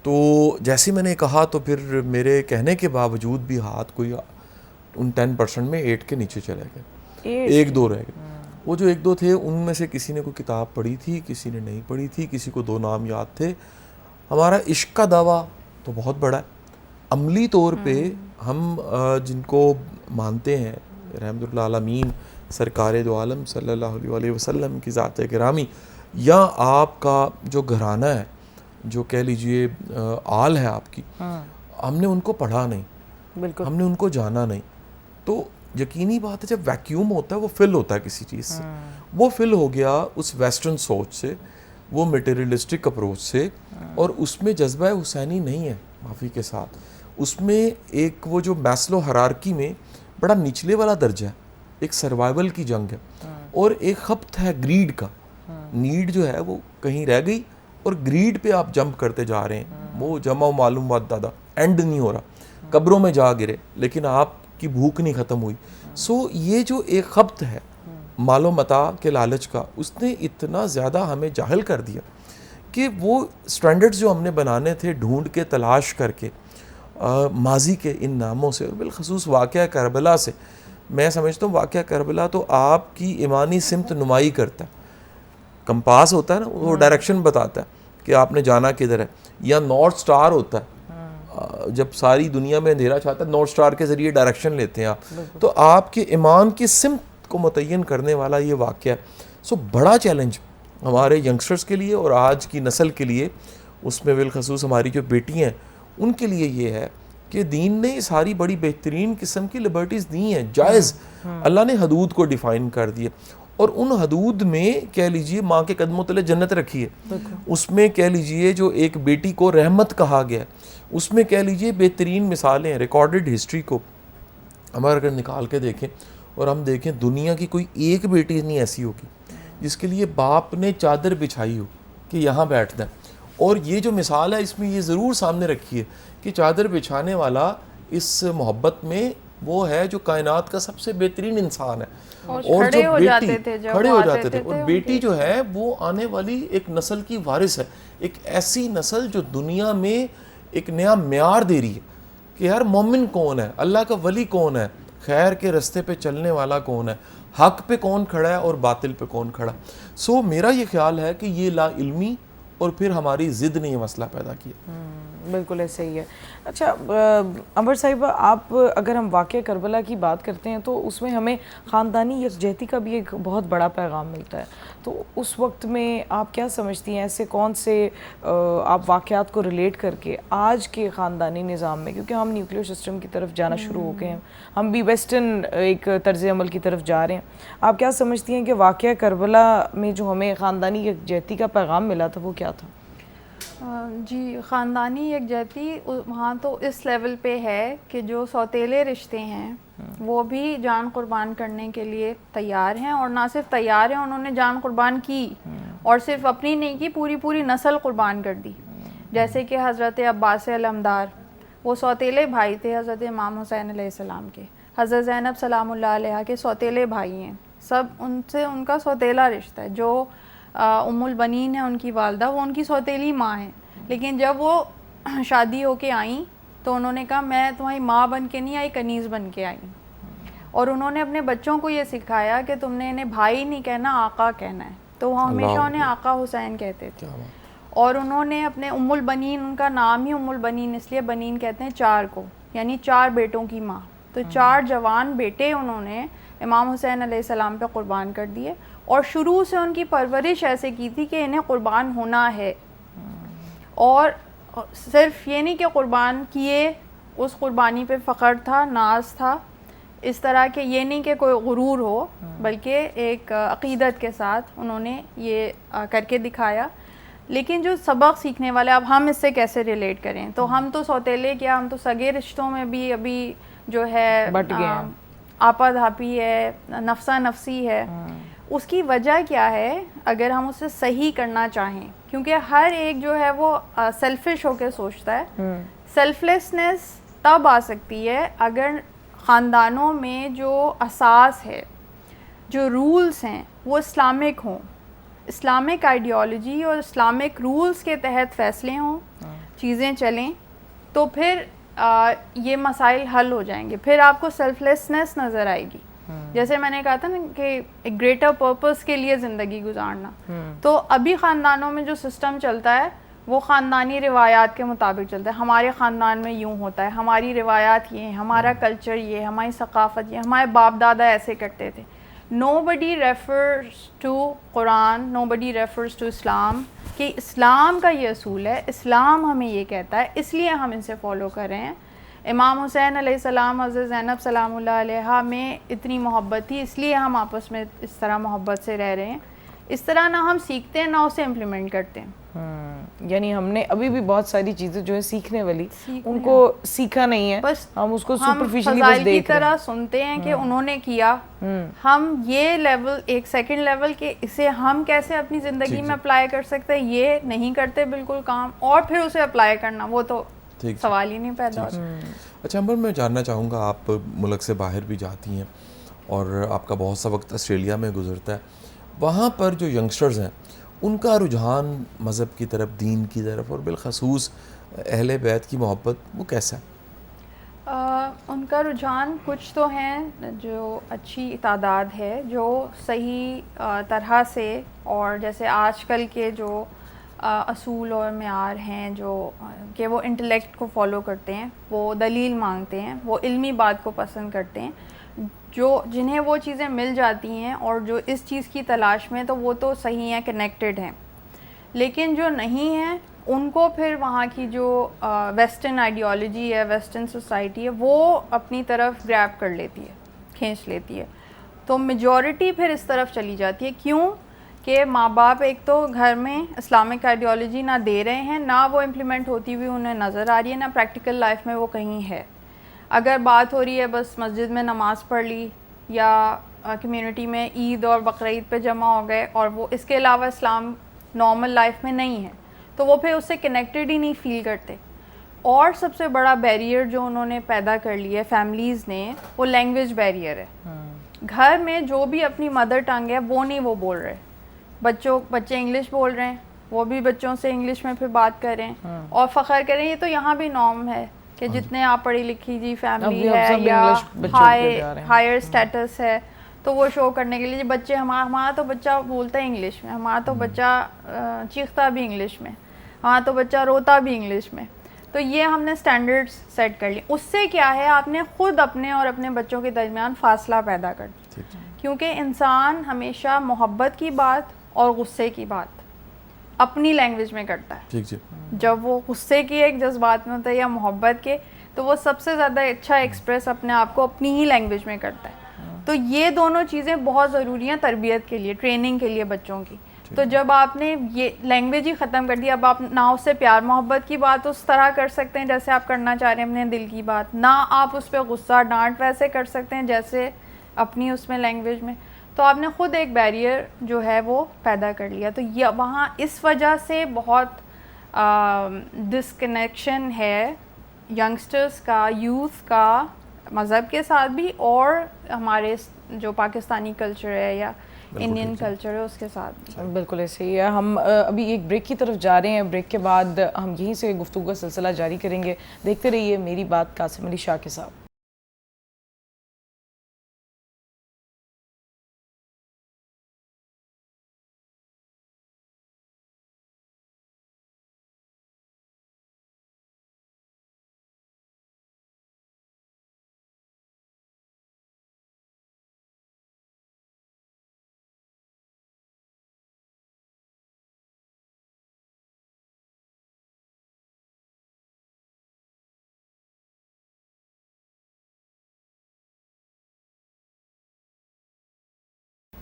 تو جیسے میں نے کہا تو پھر میرے کہنے کے باوجود بھی ہاتھ کوئی ان 10% میں 8 کے نیچے چلے گئے, 1-2 رہ گئے. وہ جو 1-2 تھے ان میں سے کسی نے کوئی کتاب پڑھی تھی, کسی نے نہیں پڑھی تھی, کسی کو 2 نام یاد تھے. ہمارا عشق کا دعویٰ تو بہت بڑا ہے, عملی طور پہ ہم جن کو مانتے ہیں رحمت اللہ عالمین سرکار دو عالم صلی اللہ علیہ وسلم کی ذات گرامی, یا آپ کا جو گھرانہ ہے, جو کہہ لیجئے آل ہے آپ کی, ہم نے ان کو پڑھا نہیں, بالکل ہم نے ان کو جانا نہیں. تو یقینی بات ہے جب ویکیوم ہوتا ہے وہ فل ہوتا ہے کسی چیز سے, وہ فل ہو گیا اس ویسٹرن سوچ سے, وہ میٹیریلسٹک اپروچ سے, اور اس میں جذبہ حسینی نہیں ہے معافی کے ساتھ. اس میں ایک وہ جو میسلو ہرارکی میں بڑا نچلے والا درجہ ہے, ایک سروائیول کی جنگ ہے, اور ایک خبت ہے گریڈ کا. نیڈ جو ہے وہ کہیں رہ گئی اور گریڈ پہ آپ جمپ کرتے جا رہے ہیں, وہ جمع معلوم بات دادا اینڈ نہیں ہو رہا, قبروں میں جا گرے لیکن آپ کی بھوک نہیں ختم ہوئی. سو یہ جو ایک خبت ہے مال و متاع کے لالچ کا, اس نے اتنا زیادہ ہمیں جاہل کر دیا کہ وہ سٹینڈرڈز جو ہم نے بنانے تھے ڈھونڈ کے تلاش کر کے ماضی کے ان ناموں سے, اور بالخصوص واقعہ کربلا سے, میں سمجھتا ہوں واقعہ کربلا تو آپ کی ایمانی سمت نمائی کرتا ہے. کمپاس ہوتا ہے نا, وہ ڈائریکشن بتاتا ہے کہ آپ نے جانا کدھر ہے, یا نارتھ سٹار ہوتا ہے, جب ساری دنیا میں اندھیرا چھاتا ہے نارتھ اسٹار کے ذریعے ڈائریکشن لیتے ہیں آپ, تو آپ کے ایمان کی سمت کو متعین کرنے والا یہ واقعہ ہے. سو بڑا چیلنج ہمارے ینگسٹرز کے لیے اور آج کی نسل کے لیے, اس میں بالخصوص ہماری جو بیٹیاں ہیں ان کے لیے یہ ہے کہ دین نے ساری بڑی بہترین قسم کی لبرٹیز دی ہیں, جائز. اللہ نے حدود کو ڈیفائن کر دیے, اور ان حدود میں کہہ لیجئے ماں کے قدموں تلے جنت رکھی ہے. اس میں کہہ لیجئے جو ایک بیٹی کو رحمت کہا گیا ہے, اس میں کہہ لیجئے بہترین مثالیں ہیں. ریکارڈڈ ہسٹری کو ہمارا اگر نکال کے دیکھیں اور ہم دیکھیں, دنیا کی کوئی ایک بیٹی نہیں ایسی ہوگی جس کے لیے باپ نے چادر بچھائی ہو کہ یہاں بیٹھنا ہے. اور یہ جو مثال ہے اس میں یہ ضرور سامنے رکھی ہے کہ چادر بچھانے والا اس محبت میں وہ ہے جو کائنات کا سب سے بہترین انسان ہے, اور جو بیٹی کھڑے ہو جاتے تھے, اور بیٹی جو ہے وہ آنے والی ایک نسل کی وارث ہے, ایک ایسی نسل جو دنیا میں ایک نیا معیار دے رہی ہے کہ یار مومن کون ہے, اللہ کا ولی کون ہے, خیر کے رستے پہ چلنے والا کون ہے, حق پہ کون کھڑا ہے اور باطل پہ کون کھڑا. سو میرا یہ خیال ہے کہ یہ لا علمی اور پھر ہماری ضد نے یہ مسئلہ پیدا کیا. بالکل ایسا ہی ہے. اچھا انور صاحبہ, آپ اگر ہم واقعہ کربلا کی بات کرتے ہیں تو اس میں ہمیں خاندانی یکجہتی کا بھی ایک بہت بڑا پیغام ملتا ہے. تو اس وقت میں آپ کیا سمجھتی ہیں, ایسے کون سے آپ واقعات کو ریلیٹ کر کے آج کے خاندانی نظام میں, کیونکہ ہم نیوکلیئر سسٹم کی طرف جانا شروع ہو گئے ہیں, ہم بھی ویسٹرن ایک طرز عمل کی طرف جا رہے ہیں, آپ کیا سمجھتی ہیں کہ واقعہ کربلا میں جو ہمیں خاندانی یکجہتی کا پیغام ملا تھا وہ کیا تھا؟ جی, خاندانی یکجہتی وہاں تو اس لیول پہ ہے کہ جو سوتیلے رشتے ہیں وہ بھی جان قربان کرنے کے لیے تیار ہیں, اور نہ صرف تیار ہیں, انہوں نے جان قربان کی, اور صرف اپنی نہیں کی, پوری نسل قربان کر دی. جیسے کہ حضرت عباس علمدار, وہ سوتیلے بھائی تھے حضرت امام حسین علیہ السلام کے. حضرت زینب سلام اللہ علیہ کے سوتیلے بھائی ہیں, سب ان سے ان کا سوتیلا رشتہ ہے. جو ام البنین ہے ان کی والدہ, وہ ان کی سوتیلی ماں ہیں, لیکن جب وہ شادی ہو کے آئیں تو انہوں نے کہا میں تمہاری ماں بن کے نہیں آئی, کنیز بن کے آئی. اور انہوں نے اپنے بچوں کو یہ سکھایا کہ تم نے انہیں بھائی نہیں کہنا, آقا کہنا ہے. تو وہ ہمیشہ انہیں آقا حسین کہتے تھے. اور انہوں نے اپنے ام البنین, ان کا نام ہی ام البنین اس لیے, بنین کہتے ہیں چار کو, یعنی چار بیٹوں کی ماں. تو چار جوان بیٹے انہوں نے امام حسین علیہ السلام پہ قربان کر دیے, اور شروع سے ان کی پرورش ایسے کی تھی کہ انہیں قربان ہونا ہے. اور صرف یہ نہیں کہ قربان کیے, اس قربانی پہ فخر تھا, ناز تھا, اس طرح کہ یہ نہیں کہ کوئی غرور ہو, بلکہ ایک عقیدت کے ساتھ انہوں نے یہ کر کے دکھایا. لیکن جو سبق سیکھنے والے, اب ہم اس سے کیسے ریلیٹ کریں, تو ہم تو سوتیلے کیا, ہم تو سگے رشتوں میں بھی ابھی جو ہے آپا دھاپی ہے, نفسا نفسی ہے. اس کی وجہ کیا ہے اگر ہم اسے صحیح کرنا چاہیں, کیونکہ ہر ایک جو ہے وہ سیلفش ہو کے سوچتا ہے. سیلف لیسنس تب آ سکتی ہے اگر خاندانوں میں جو اساس ہے, جو رولز ہیں, وہ اسلامک ہوں, اسلامک آئیڈیالوجی اور اسلامک رولز کے تحت فیصلے ہوں, چیزیں چلیں, تو پھر یہ مسائل حل ہو جائیں گے. پھر آپ کو سیلف لیسنس نظر آئے گی. جیسے میں نے کہا تھا نا کہ ایک گریٹر پرپس کے لیے زندگی گزارنا. تو ابھی خاندانوں میں جو سسٹم چلتا ہے وہ خاندانی روایات کے مطابق چلتا ہے. ہمارے خاندان میں یوں ہوتا ہے, ہماری روایات یہ ہیں, ہمارا کلچر یہ ہے, ہماری ثقافت یہ, ہمارے باپ دادا ایسے کرتے تھے. Nobody refers to Quran, nobody refers to اسلام, کہ اسلام کا یہ اصول ہے, اسلام ہمیں یہ کہتا ہے, اس لیے ہم ان سے فالو کر رہے ہیں. امام حسین علیہ السلام, حضرت زینب سلام اللہ علیہ میں اتنی محبت تھی, اس لیے ہم آپس میں اس طرح محبت سے رہ رہے ہیں. اس طرح نہ ہم سیکھتے ہیں نہ اسے امپلیمنٹ کرتے ہیں. یعنی ہم نے ابھی بھی بہت ساری چیزیں جو ہیں سیکھنے والی, ان کو سیکھا نہیں ہے, بس ہم اس کو سپرفیشلی بس دیکھ رہے ہیں, طرح سنتے ہیں کہ انہوں نے کیا. ہم یہ لیول, ایک سیکنڈ لیول کہ اسے ہم کیسے اپنی زندگی میں اپلائی کر سکتے ہیں, یہ نہیں کرتے بالکل کام, اور پھر اسے اپلائی کرنا وہ تو سوال ہی نہیں پیدا ہوتا. اچھا امبر, میں جاننا چاہوں گا, آپ ملک سے باہر بھی جاتی ہیں اور آپ کا بہت سا وقت آسٹریلیا میں گزرتا ہے, وہاں پر جو ینگسٹرز ہیں ان کا رجحان مذہب کی طرف, دین کی طرف, اور بالخصوص اہل بیت کی محبت, وہ کیسا ہے؟ ان کا رجحان کچھ تو ہیں جو اچھی تعداد ہے, جو صحیح طرح سے, اور جیسے آج کل کے جو اصول اور معیار ہیں جو کہ وہ انٹلیکٹ کو فالو کرتے ہیں, وہ دلیل مانگتے ہیں, وہ علمی بات کو پسند کرتے ہیں, جنہیں وہ چیزیں مل جاتی ہیں اور جو اس چیز کی تلاش میں, تو وہ تو صحیح ہیں, کنیکٹڈ ہیں. لیکن جو نہیں ہیں ان کو پھر وہاں کی جو ویسٹرن آئیڈیالوجی ہے, ویسٹرن سوسائٹی ہے, وہ اپنی طرف گریب کر لیتی ہے, کھینچ لیتی ہے. تو میجورٹی پھر اس طرف چلی جاتی ہے. کیوں کہ ماں باپ ایک تو گھر میں اسلامک آئیڈیالوجی نہ دے رہے ہیں, نہ وہ امپلیمنٹ ہوتی ہوئی انہیں نظر آ رہی ہے, نہ پریکٹیکل لائف میں وہ کہیں ہے. اگر بات ہو رہی ہے بس مسجد میں نماز پڑھ لی یا کمیونٹی میں عید اور بقرعید پہ جمع ہو گئے, اور وہ اس کے علاوہ اسلام نارمل لائف میں نہیں ہے, تو وہ پھر اس سے کنیکٹڈ ہی نہیں فیل کرتے. اور سب سے بڑا بیریئر جو انہوں نے پیدا کر لیا ہے فیملیز نے, وہ لینگویج بیریئر ہے. گھر میں جو بھی اپنی مدر ٹنگ ہے وہ نہیں وہ بول رہے. بچے انگلش بول رہے ہیں, وہ بھی بچوں سے انگلش میں پھر بات کر رہے ہیں اور فخر کریں. یہ تو یہاں بھی نارم ہے کہ جتنے آپ پڑھی لکھی جی فیملی ہے یا ہائر اسٹیٹس ہے, تو وہ شو کرنے کے لیے بچے, ہمارا تو بچہ بولتا ہے انگلش میں, ہمارا تو بچہ چیختا بھی انگلش میں, ہمارا تو بچہ روتا بھی انگلش میں. تو یہ ہم نے اسٹینڈرڈس سیٹ کر لی. اس سے کیا ہے, آپ نے خود اپنے اور اپنے بچوں کے درمیان فاصلہ پیدا کر دیا. کیونکہ انسان ہمیشہ محبت کی بات اور غصے کی بات اپنی لینگویج میں کرتا ہے. جب وہ غصے کی ایک جذبات میں ہوتا ہے یا محبت کے, تو وہ سب سے زیادہ اچھا ایکسپریس اپنے آپ کو اپنی ہی لینگویج میں کرتا ہے. تو یہ دونوں چیزیں بہت ضروری ہیں تربیت کے لیے, ٹریننگ کے لیے بچوں کی. تو جب آپ نے یہ لینگویج ہی ختم کر دی, اب آپ نہ اس سے پیار محبت کی بات اس طرح کر سکتے ہیں جیسے آپ کرنا چاہ رہے ہیں اپنے دل کی بات, نہ آپ اس پہ غصہ ڈانٹ ویسے کر سکتے ہیں جیسے اپنی اس میں لینگویج میں. تو آپ نے خود ایک بیریئر جو ہے وہ پیدا کر لیا. تو یہ وہاں اس وجہ سے بہت ڈسکنیکشن ہے ینگسٹرز کا, یوتھ کا, مذہب کے ساتھ بھی, اور ہمارے جو پاکستانی کلچر ہے یا انڈین کلچر ہے اس کے ساتھ بھی. بالکل ایسے ہی ہے. ہم ابھی ایک بریک کی طرف جا رہے ہیں, بریک کے بعد ہم یہیں سے گفتگو کا سلسلہ جاری کریں گے. دیکھتے رہیے میری بات قاسم علی شاہ کے ساتھ.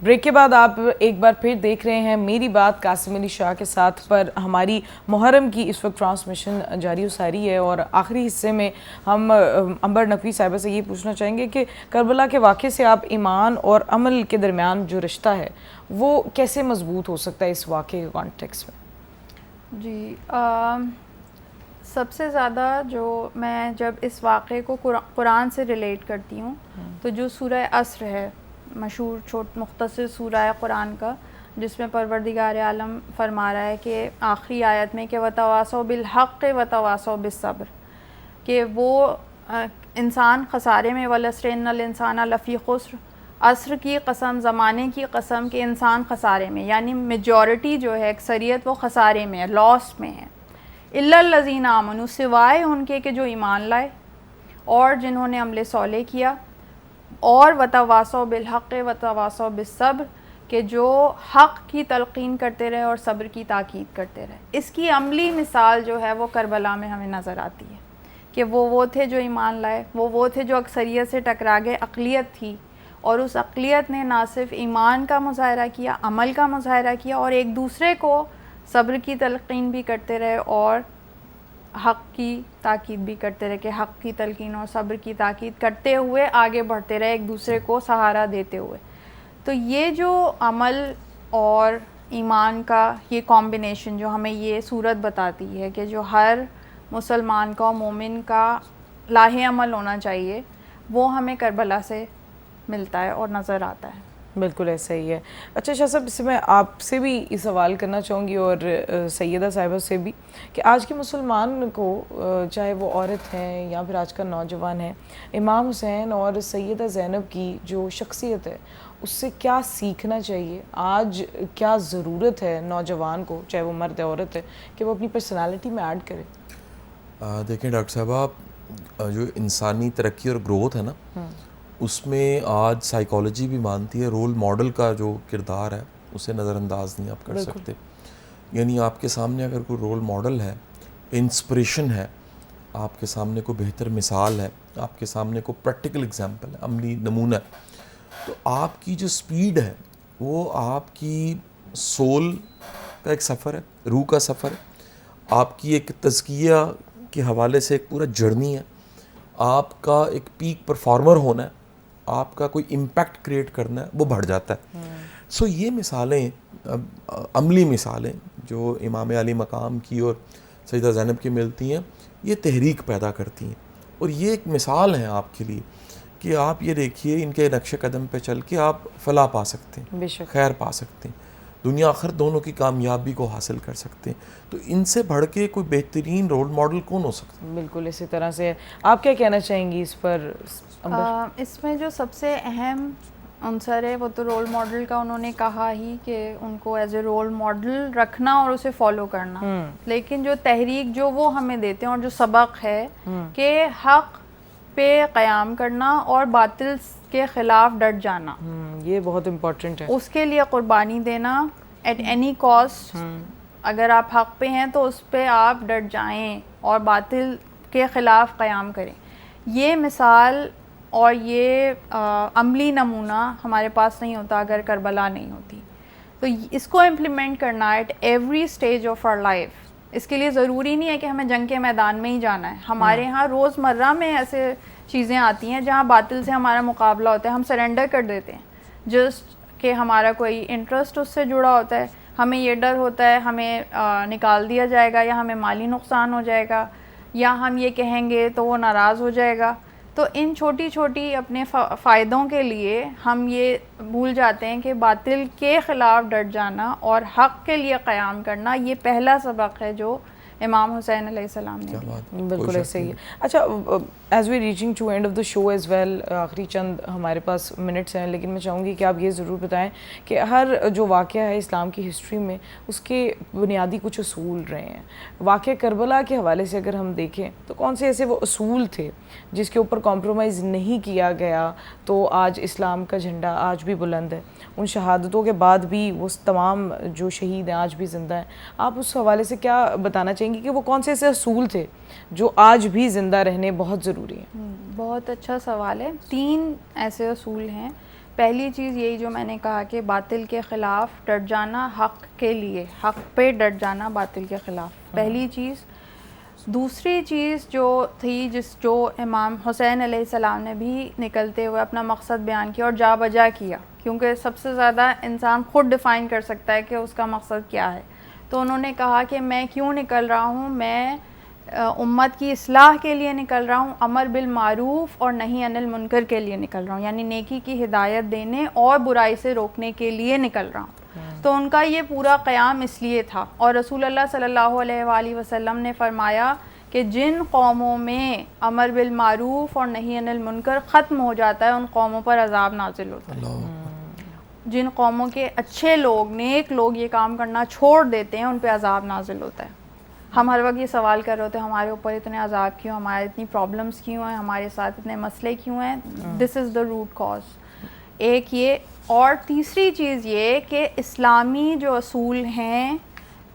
بریک کے بعد آپ ایک بار پھر دیکھ رہے ہیں میری بات قاسم علی شاہ کے ساتھ پر. ہماری محرم کی اس وقت ٹرانسمیشن جاری و ساری ہے, اور آخری حصے میں ہم عنبر نقوی صاحبہ سے یہ پوچھنا چاہیں گے کہ کربلا کے واقعے سے آپ ایمان اور عمل کے درمیان جو رشتہ ہے وہ کیسے مضبوط ہو سکتا ہے اس واقعے کے کانٹیکس میں؟ جی, سب سے زیادہ جو میں جب اس واقعے کو قرآن سے ریلیٹ کرتی ہوں, تو جو سورہ عصر ہے, مشہور مختصر سورہ قرآن کا, جس میں پروردگار عالم فرما رہا ہے کہ آخری آیت میں کہ وَتَوَاصَوْا بِالْحَقِّ وَتَوَاصَوْا بِالصَّبْرِ, کہ وہ انسان خسارے میں, وَالْعَصْرِ إِنَّ الْإِنسَانَ لَفِي خُسْرٍ, عصر کی قسم, زمانے کی قسم کہ انسان خسارے میں, یعنی میجورٹی جو ہے, اکثریت, وہ خسارے میں ہے, لاس میں ہے. إِلَّا الَّذِينَ آمَنُوا, سوائے ان کے کہ جو ایمان لائے اور جنہوں نے عمل صالح کیا, اور وَتَوَاصَوْا بِالْحَقِّ وَتَوَاصَوْا بِالصَّبْرِ, کہ جو حق کی تلقین کرتے رہے اور صبر کی تاکید کرتے رہے. اس کی عملی مثال جو ہے وہ کربلا میں ہمیں نظر آتی ہے کہ وہ تھے جو ایمان لائے, وہ تھے جو اکثریت سے ٹکرا گئے, اقلیت تھی, اور اس اقلیت نے نہ صرف ایمان کا مظاہرہ کیا, عمل کا مظاہرہ کیا, اور ایک دوسرے کو صبر کی تلقین بھی کرتے رہے اور حق کی تاکید بھی کرتے رہے, کہ حق کی تلقین اور صبر کی تاکید کرتے ہوئے آگے بڑھتے رہے, ایک دوسرے کو سہارا دیتے ہوئے. تو یہ جو عمل اور ایمان کا یہ کمبینیشن جو ہمیں یہ صورت بتاتی ہے کہ جو ہر مسلمان کا, مومن کا لاہ عمل ہونا چاہیے, وہ ہمیں کربلا سے ملتا ہے اور نظر آتا ہے. بالکل ایسا ہی ہے. اچھا شاہ صاحب، اس سے میں آپ سے بھی یہ سوال کرنا چاہوں گی اور سیدہ صاحبہ سے بھی کہ آج کے مسلمان کو چاہے وہ عورت ہیں یا پھر آج کا نوجوان ہے، امام حسین اور سیدہ زینب کی جو شخصیت ہے اس سے کیا سیکھنا چاہیے؟ آج کیا ضرورت ہے نوجوان کو، چاہے وہ مرد ہے عورت ہے، کہ وہ اپنی پرسنالٹی میں ایڈ کرے؟ دیکھیں ڈاکٹر صاحبہ، جو انسانی ترقی اور گروتھ ہے نا، اس میں آج سائیکالوجی بھی مانتی ہے رول ماڈل کا جو کردار ہے اسے نظر انداز نہیں آپ کر سکتے. یعنی آپ کے سامنے اگر کوئی رول ماڈل ہے، انسپریشن ہے، آپ کے سامنے کوئی بہتر مثال ہے، آپ کے سامنے کوئی پریکٹیکل ایگزامپل ہے، عملی نمونہ ہے، تو آپ کی جو سپیڈ ہے وہ آپ کی سول کا ایک سفر ہے، روح کا سفر ہے، آپ کی ایک تزکیہ کے حوالے سے ایک پورا جرنی ہے، آپ کا ایک پیک پرفارمر ہونا ہے، آپ کا کوئی امپیکٹ کریٹ کرنا ہے، وہ بڑھ جاتا ہے. سو یہ مثالیں، عملی مثالیں جو امام علی مقام کی اور سیدہ زینب کی ملتی ہیں، یہ تحریک پیدا کرتی ہیں، اور یہ ایک مثال ہیں آپ کے لیے کہ آپ یہ دیکھیے ان کے نقش قدم پہ چل کے آپ فلاح پا سکتے ہیں، خیر پا سکتے ہیں، دنیا آخر دونوں کی کامیابی کو حاصل کر سکتے ہیں. تو ان سے بڑھ کے کوئی بہترین رول ماڈل کون ہو سکتا ہے؟ بالکل اسی طرح سے آپ کیا کہنا چاہیں گی اس پر؟ اس میں جو سب سے اہم عنصر ہے وہ تو رول ماڈل کا انہوں نے کہا ہی کہ ان کو ایز اے رول ماڈل رکھنا اور اسے فالو کرنا. لیکن جو تحریک جو وہ ہمیں دیتے ہیں اور جو سبق ہے کہ حق پہ قیام کرنا اور باطل کے خلاف ڈٹ جانا، یہ بہت امپورٹنٹ ہے. اس کے لیے قربانی دینا ایٹ اینی کاسٹ. اگر آپ حق پہ ہیں تو اس پہ آپ ڈٹ جائیں اور باطل کے خلاف قیام کریں. یہ مثال اور یہ عملی نمونہ ہمارے پاس نہیں ہوتا اگر کربلا نہیں ہوتی. تو اس کو امپلیمنٹ کرنا at every stage of our life. اس کے لیے ضروری نہیں ہے کہ ہمیں جنگ کے میدان میں ہی جانا ہے. ہمارے ہاں روزمرہ میں ایسے چیزیں آتی ہیں جہاں باطل سے ہمارا مقابلہ ہوتا ہے، ہم سرنڈر کر دیتے ہیں جسٹ کہ ہمارا کوئی انٹرسٹ اس سے جڑا ہوتا ہے. ہمیں یہ ڈر ہوتا ہے ہمیں نکال دیا جائے گا یا ہمیں مالی نقصان ہو جائے گا یا ہم یہ کہیں گے تو وہ ناراض ہو جائے گا. تو ان چھوٹی چھوٹی اپنے فائدوں کے لیے ہم یہ بھول جاتے ہیں کہ باطل کے خلاف ڈٹ جانا اور حق کے لیے قیام کرنا یہ پہلا سبق ہے جو امام حسین علیہ السلام نے دیا. بالکل ایسے ہی ہے. اچھا، as we reaching to end of the show as well, آخری چند ہمارے پاس منٹس ہیں، لیکن میں چاہوں گی کہ آپ یہ ضرور بتائیں کہ ہر جو واقعہ ہے اسلام کی ہسٹری میں اس کے بنیادی کچھ اصول رہے ہیں. واقعہ کربلا کے حوالے سے اگر ہم دیکھیں تو کون سے ایسے وہ اصول تھے جس کے اوپر کمپرومائز نہیں کیا گیا تو آج اسلام کا جھنڈا آج بھی بلند ہے؟ ان شہادتوں کے بعد بھی وہ تمام جو شہید ہیں آج بھی زندہ ہیں. آپ اس حوالے سے کیا بتانا چاہیں گے کہ وہ کون سے ایسے اصول تھے جو آج بھی زندہ رہنے بہت ضروری ہیں؟ بہت اچھا سوال ہے. 3 ایسے اصول ہیں. پہلی چیز یہی جو میں نے کہا کہ باطل کے خلاف ڈٹ جانا، حق کے لیے، حق پہ ڈٹ جانا باطل کے خلاف، پہلی چیز. دوسری چیز جو تھی جو امام حسین علیہ السلام نے بھی نکلتے ہوئے اپنا مقصد بیان کیا اور جا بجا کیا، کیونکہ سب سے زیادہ انسان خود ڈیفائن کر سکتا ہے کہ اس کا مقصد کیا ہے. تو انہوں نے کہا کہ میں کیوں نکل رہا ہوں، میں امت کی اصلاح کے لیے نکل رہا ہوں، امر بالمعروف اور نہی عن المنکر کے لیے نکل رہا ہوں، یعنی نیکی کی ہدایت دینے اور برائی سے روکنے کے لیے نکل رہا ہوں. تو ان کا یہ پورا قیام اس لیے تھا. اور رسول اللہ صلی اللہ علیہ وآلہ وسلم نے فرمایا کہ جن قوموں میں امر بالمعروف اور نہی عن المنکر ختم ہو جاتا ہے ان قوموں پر عذاب نازل ہوتا ہے. جن قوموں کے اچھے لوگ، نیک لوگ یہ کام کرنا چھوڑ دیتے ہیں ان پہ عذاب نازل ہوتا ہے. ہم ہر وقت یہ سوال کر رہے ہوتے ہیں ہمارے اوپر اتنے عذاب کیوں، ہمارے اتنی پرابلمس کیوں ہیں، ہمارے ساتھ اتنے مسئلے کیوں ہیں. دس از دا روٹ کاز. ایک یہ. اور تیسری چیز یہ کہ اسلامی جو اصول ہیں،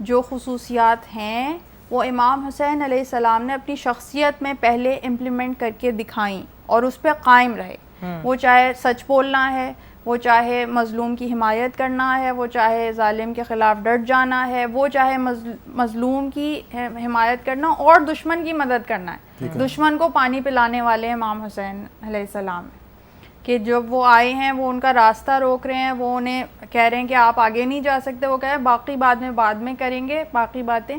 جو خصوصیات ہیں، وہ امام حسین علیہ السلام نے اپنی شخصیت میں پہلے امپلیمنٹ کر کے دکھائیں اور اس پہ قائم رہے. وہ چاہے سچ بولنا ہے، وہ چاہے مظلوم کی حمایت کرنا ہے، وہ چاہے ظالم کے خلاف ڈٹ جانا ہے، وہ چاہے مظلوم کی حمایت کرنا اور دشمن کی مدد کرنا ہے. دشمن کو پانی پلانے والے امام حسین علیہ السلام ہیں کہ جب وہ آئے ہیں وہ ان کا راستہ روک رہے ہیں، وہ انہیں کہہ رہے ہیں کہ آپ آگے نہیں جا سکتے. وہ کہہ رہے ہیں باقی بعد میں کریں گے باقی باتیں،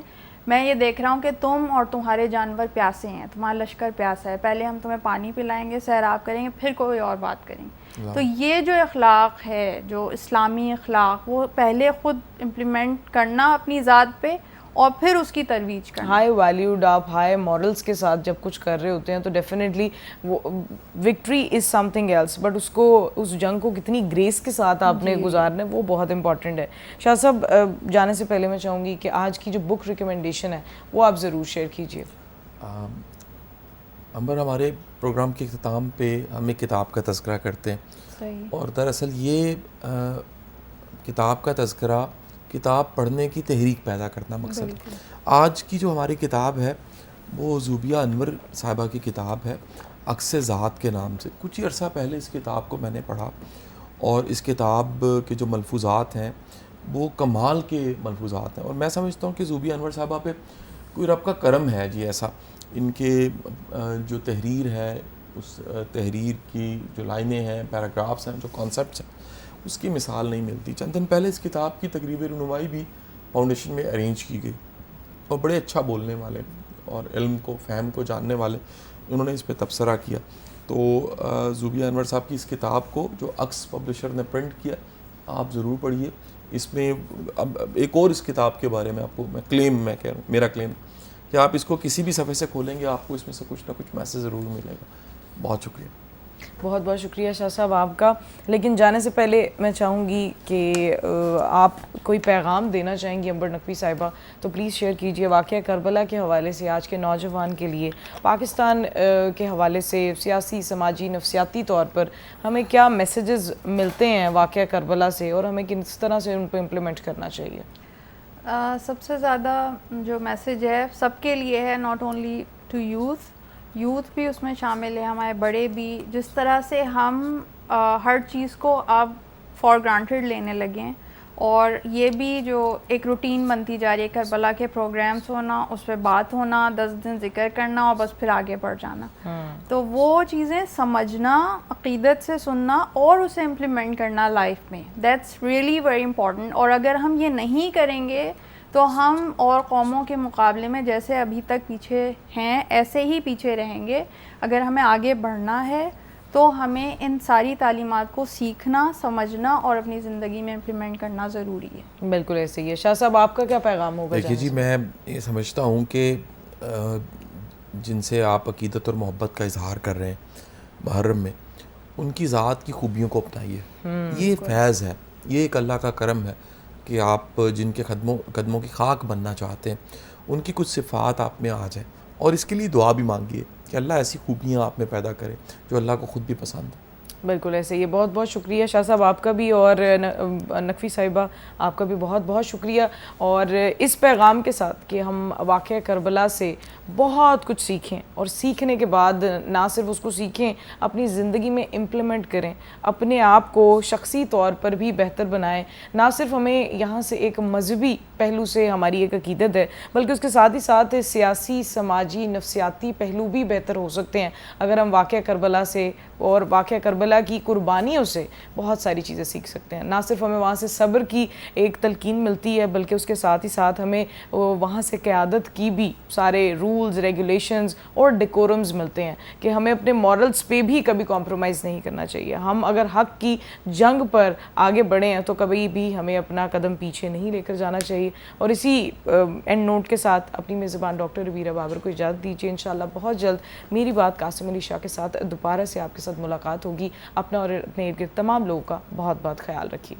میں یہ دیکھ رہا ہوں کہ تم اور تمہارے جانور پیاسے ہیں, تمہارا لشکر پیاسا ہے, پہلے ہم تمہیں پانی پلائیں گے, سیراب کریں گے, پھر کوئی اور بات کریں گے. تو یہ جو اخلاق ہے, جو اسلامی اخلاق, وہ پہلے خود امپلیمنٹ کرنا اپنی ذات پہ اور پھر اس کی ترویج کرنا. ہائی ویلیوڈ, آپ ہائی مورلس کے ساتھ جب کچھ کر رہے ہوتے ہیں تو ڈیفینیٹلی وہ victory is something else, but اس کو, اس جنگ کو کتنی گریس کے ساتھ آپ نے گزارنا ہے وہ بہت امپورٹنٹ ہے. شاہ صاحب جانے سے پہلے میں چاہوں گی کہ آج کی جو بک ریکمنڈیشن ہے وہ آپ ضرور شیئر کیجیے. امبر, ہمارے پروگرام کے اختتام پہ ہم ایک کتاب کا تذکرہ کرتے ہیں, اور دراصل یہ کتاب کا تذکرہ کتاب پڑھنے کی تحریک پیدا کرنا مقصد ہے. آج کی جو ہماری کتاب ہے وہ زوبیہ انور صاحبہ کی کتاب ہے, عکس ذات کے نام سے. کچھ ہی عرصہ پہلے اس کتاب کو میں نے پڑھا, اور اس کتاب کے جو ملفوظات ہیں وہ کمال کے ملفوظات ہیں, اور میں سمجھتا ہوں کہ زوبیہ انور صاحبہ پہ کوئی رب کا کرم ہے جی ایسا. ان کے جو تحریر ہے, اس تحریر کی جو لائنیں ہیں, پیراگرافس ہیں, جو کانسیپٹس ہیں, اس کی مثال نہیں ملتی. چند دن پہلے اس کتاب کی تقریب رونمائی بھی فاؤنڈیشن میں ارینج کی گئی, اور بڑے اچھا بولنے والے اور علم کو, فہم کو جاننے والے انہوں نے اس پہ تبصرہ کیا. تو زوبیہ انور صاحب کی اس کتاب کو جو عکس پبلشر نے پرنٹ کیا, آپ ضرور پڑھیے. اس میں اب ایک اور اس کتاب کے بارے میں آپ کو میں کہہ رہا ہوں, میرا کلیم کہ آپ اس کو کسی بھی صفحے سے کھولیں گے آپ کو اس میں سے کچھ نہ کچھ میسج ضرور ملے گا. بہت شکریہ. بہت بہت شکریہ شاہ صاحب آپ کا. لیکن جانے سے پہلے میں چاہوں گی کہ آپ کوئی پیغام دینا چاہیں گی امبر نقوی صاحبہ تو پلیز شیئر کیجیے. واقعہ کربلا کے حوالے سے آج کے نوجوان کے لیے, پاکستان کے حوالے سے, سیاسی, سماجی, نفسیاتی طور پر ہمیں کیا میسیجز ملتے ہیں واقعہ کربلا سے, اور ہمیں کس طرح سے ان پہ امپلیمنٹ کرنا چاہیے؟ سب سے زیادہ جو میسیج ہے سب کے لیے ہے, ناٹ اونلی ٹو یوتھ بھی اس میں شامل ہے, ہمارے بڑے بھی. جس طرح سے ہم ہر چیز کو اب فار گرانٹیڈ لینے لگیں, اور یہ بھی جو ایک روٹین بنتی جا رہی ہے, کربلا کے پروگرامز ہونا, اس پہ بات ہونا, 10 دن ذکر کرنا اور بس پھر آگے بڑھ جانا. تو وہ چیزیں سمجھنا, عقیدت سے سننا اور اسے امپلیمنٹ کرنا لائف میں, دیٹس ریئلی ویری امپورٹنٹ. اور اگر ہم یہ نہیں کریں گے تو ہم اور قوموں کے مقابلے میں جیسے ابھی تک پیچھے ہیں ایسے ہی پیچھے رہیں گے. اگر ہمیں آگے بڑھنا ہے تو ہمیں ان ساری تعلیمات کو سیکھنا, سمجھنا اور اپنی زندگی میں امپلیمنٹ کرنا ضروری ہے. بالکل ایسے ہی ہے. شاہ صاحب آپ کا کیا پیغام ہوگا؟ دیکھیے جی, میں یہ سمجھتا ہوں کہ جن سے آپ عقیدت اور محبت کا اظہار کر رہے ہیں محرم میں, ان کی ذات کی خوبیوں کو اپنائیے. یہ فیض ہے, یہ ایک اللہ کا کرم ہے کہ آپ جن کے قدموں کی خاک بننا چاہتے ہیں ان کی کچھ صفات آپ میں آ جائیں, اور اس کے لیے دعا بھی مانگیے کہ اللہ ایسی خوبیاں آپ میں پیدا کرے جو اللہ کو خود بھی پسند ہے. بالکل ایسے ہی. بہت بہت شکریہ شاہ صاحب آپ کا بھی, اور نقوی صاحبہ آپ کا بھی بہت بہت شکریہ. اور اس پیغام کے ساتھ کہ ہم واقعہ کربلا سے بہت کچھ سیکھیں, اور سیکھنے کے بعد نہ صرف اس کو سیکھیں, اپنی زندگی میں امپلیمنٹ کریں, اپنے آپ کو شخصی طور پر بھی بہتر بنائیں. نہ صرف ہمیں یہاں سے ایک مذہبی پہلو سے ہماری ایک عقیدت ہے, بلکہ اس کے ساتھ ہی ساتھ سیاسی, سماجی, نفسیاتی پہلو بھی بہتر ہو سکتے ہیں اگر ہم واقعہ کربلا سے اور واقعہ کربلا کی قربانیوں سے بہت ساری چیزیں سیکھ سکتے ہیں. نہ صرف ہمیں وہاں سے صبر کی ایک تلقین ملتی ہے, بلکہ اس کے ساتھ ہی ساتھ ہمیں وہاں سے قیادت کی بھی سارے رولز, ریگولیشنز اور ڈیکورمز ملتے ہیں کہ ہمیں اپنے مورلز پہ بھی کبھی کمپرومائز نہیں کرنا چاہیے. ہم اگر حق کی جنگ پر آگے بڑھے ہیں تو کبھی بھی ہمیں اپنا قدم پیچھے نہیں لے کر جانا چاہیے. اور اسی اینڈ نوٹ کے ساتھ اپنی میزبان ڈاکٹر ربیرہ بابر کو اجازت دیجیے. انشاءاللہ بہت جلد میری بات قاسم علی شاہ کے ساتھ دوبارہ سے آپ کے ساتھ ملاقات ہوگی. اپنا اور اپنے ارد گرد تمام لوگوں کا بہت بہت خیال رکھیے.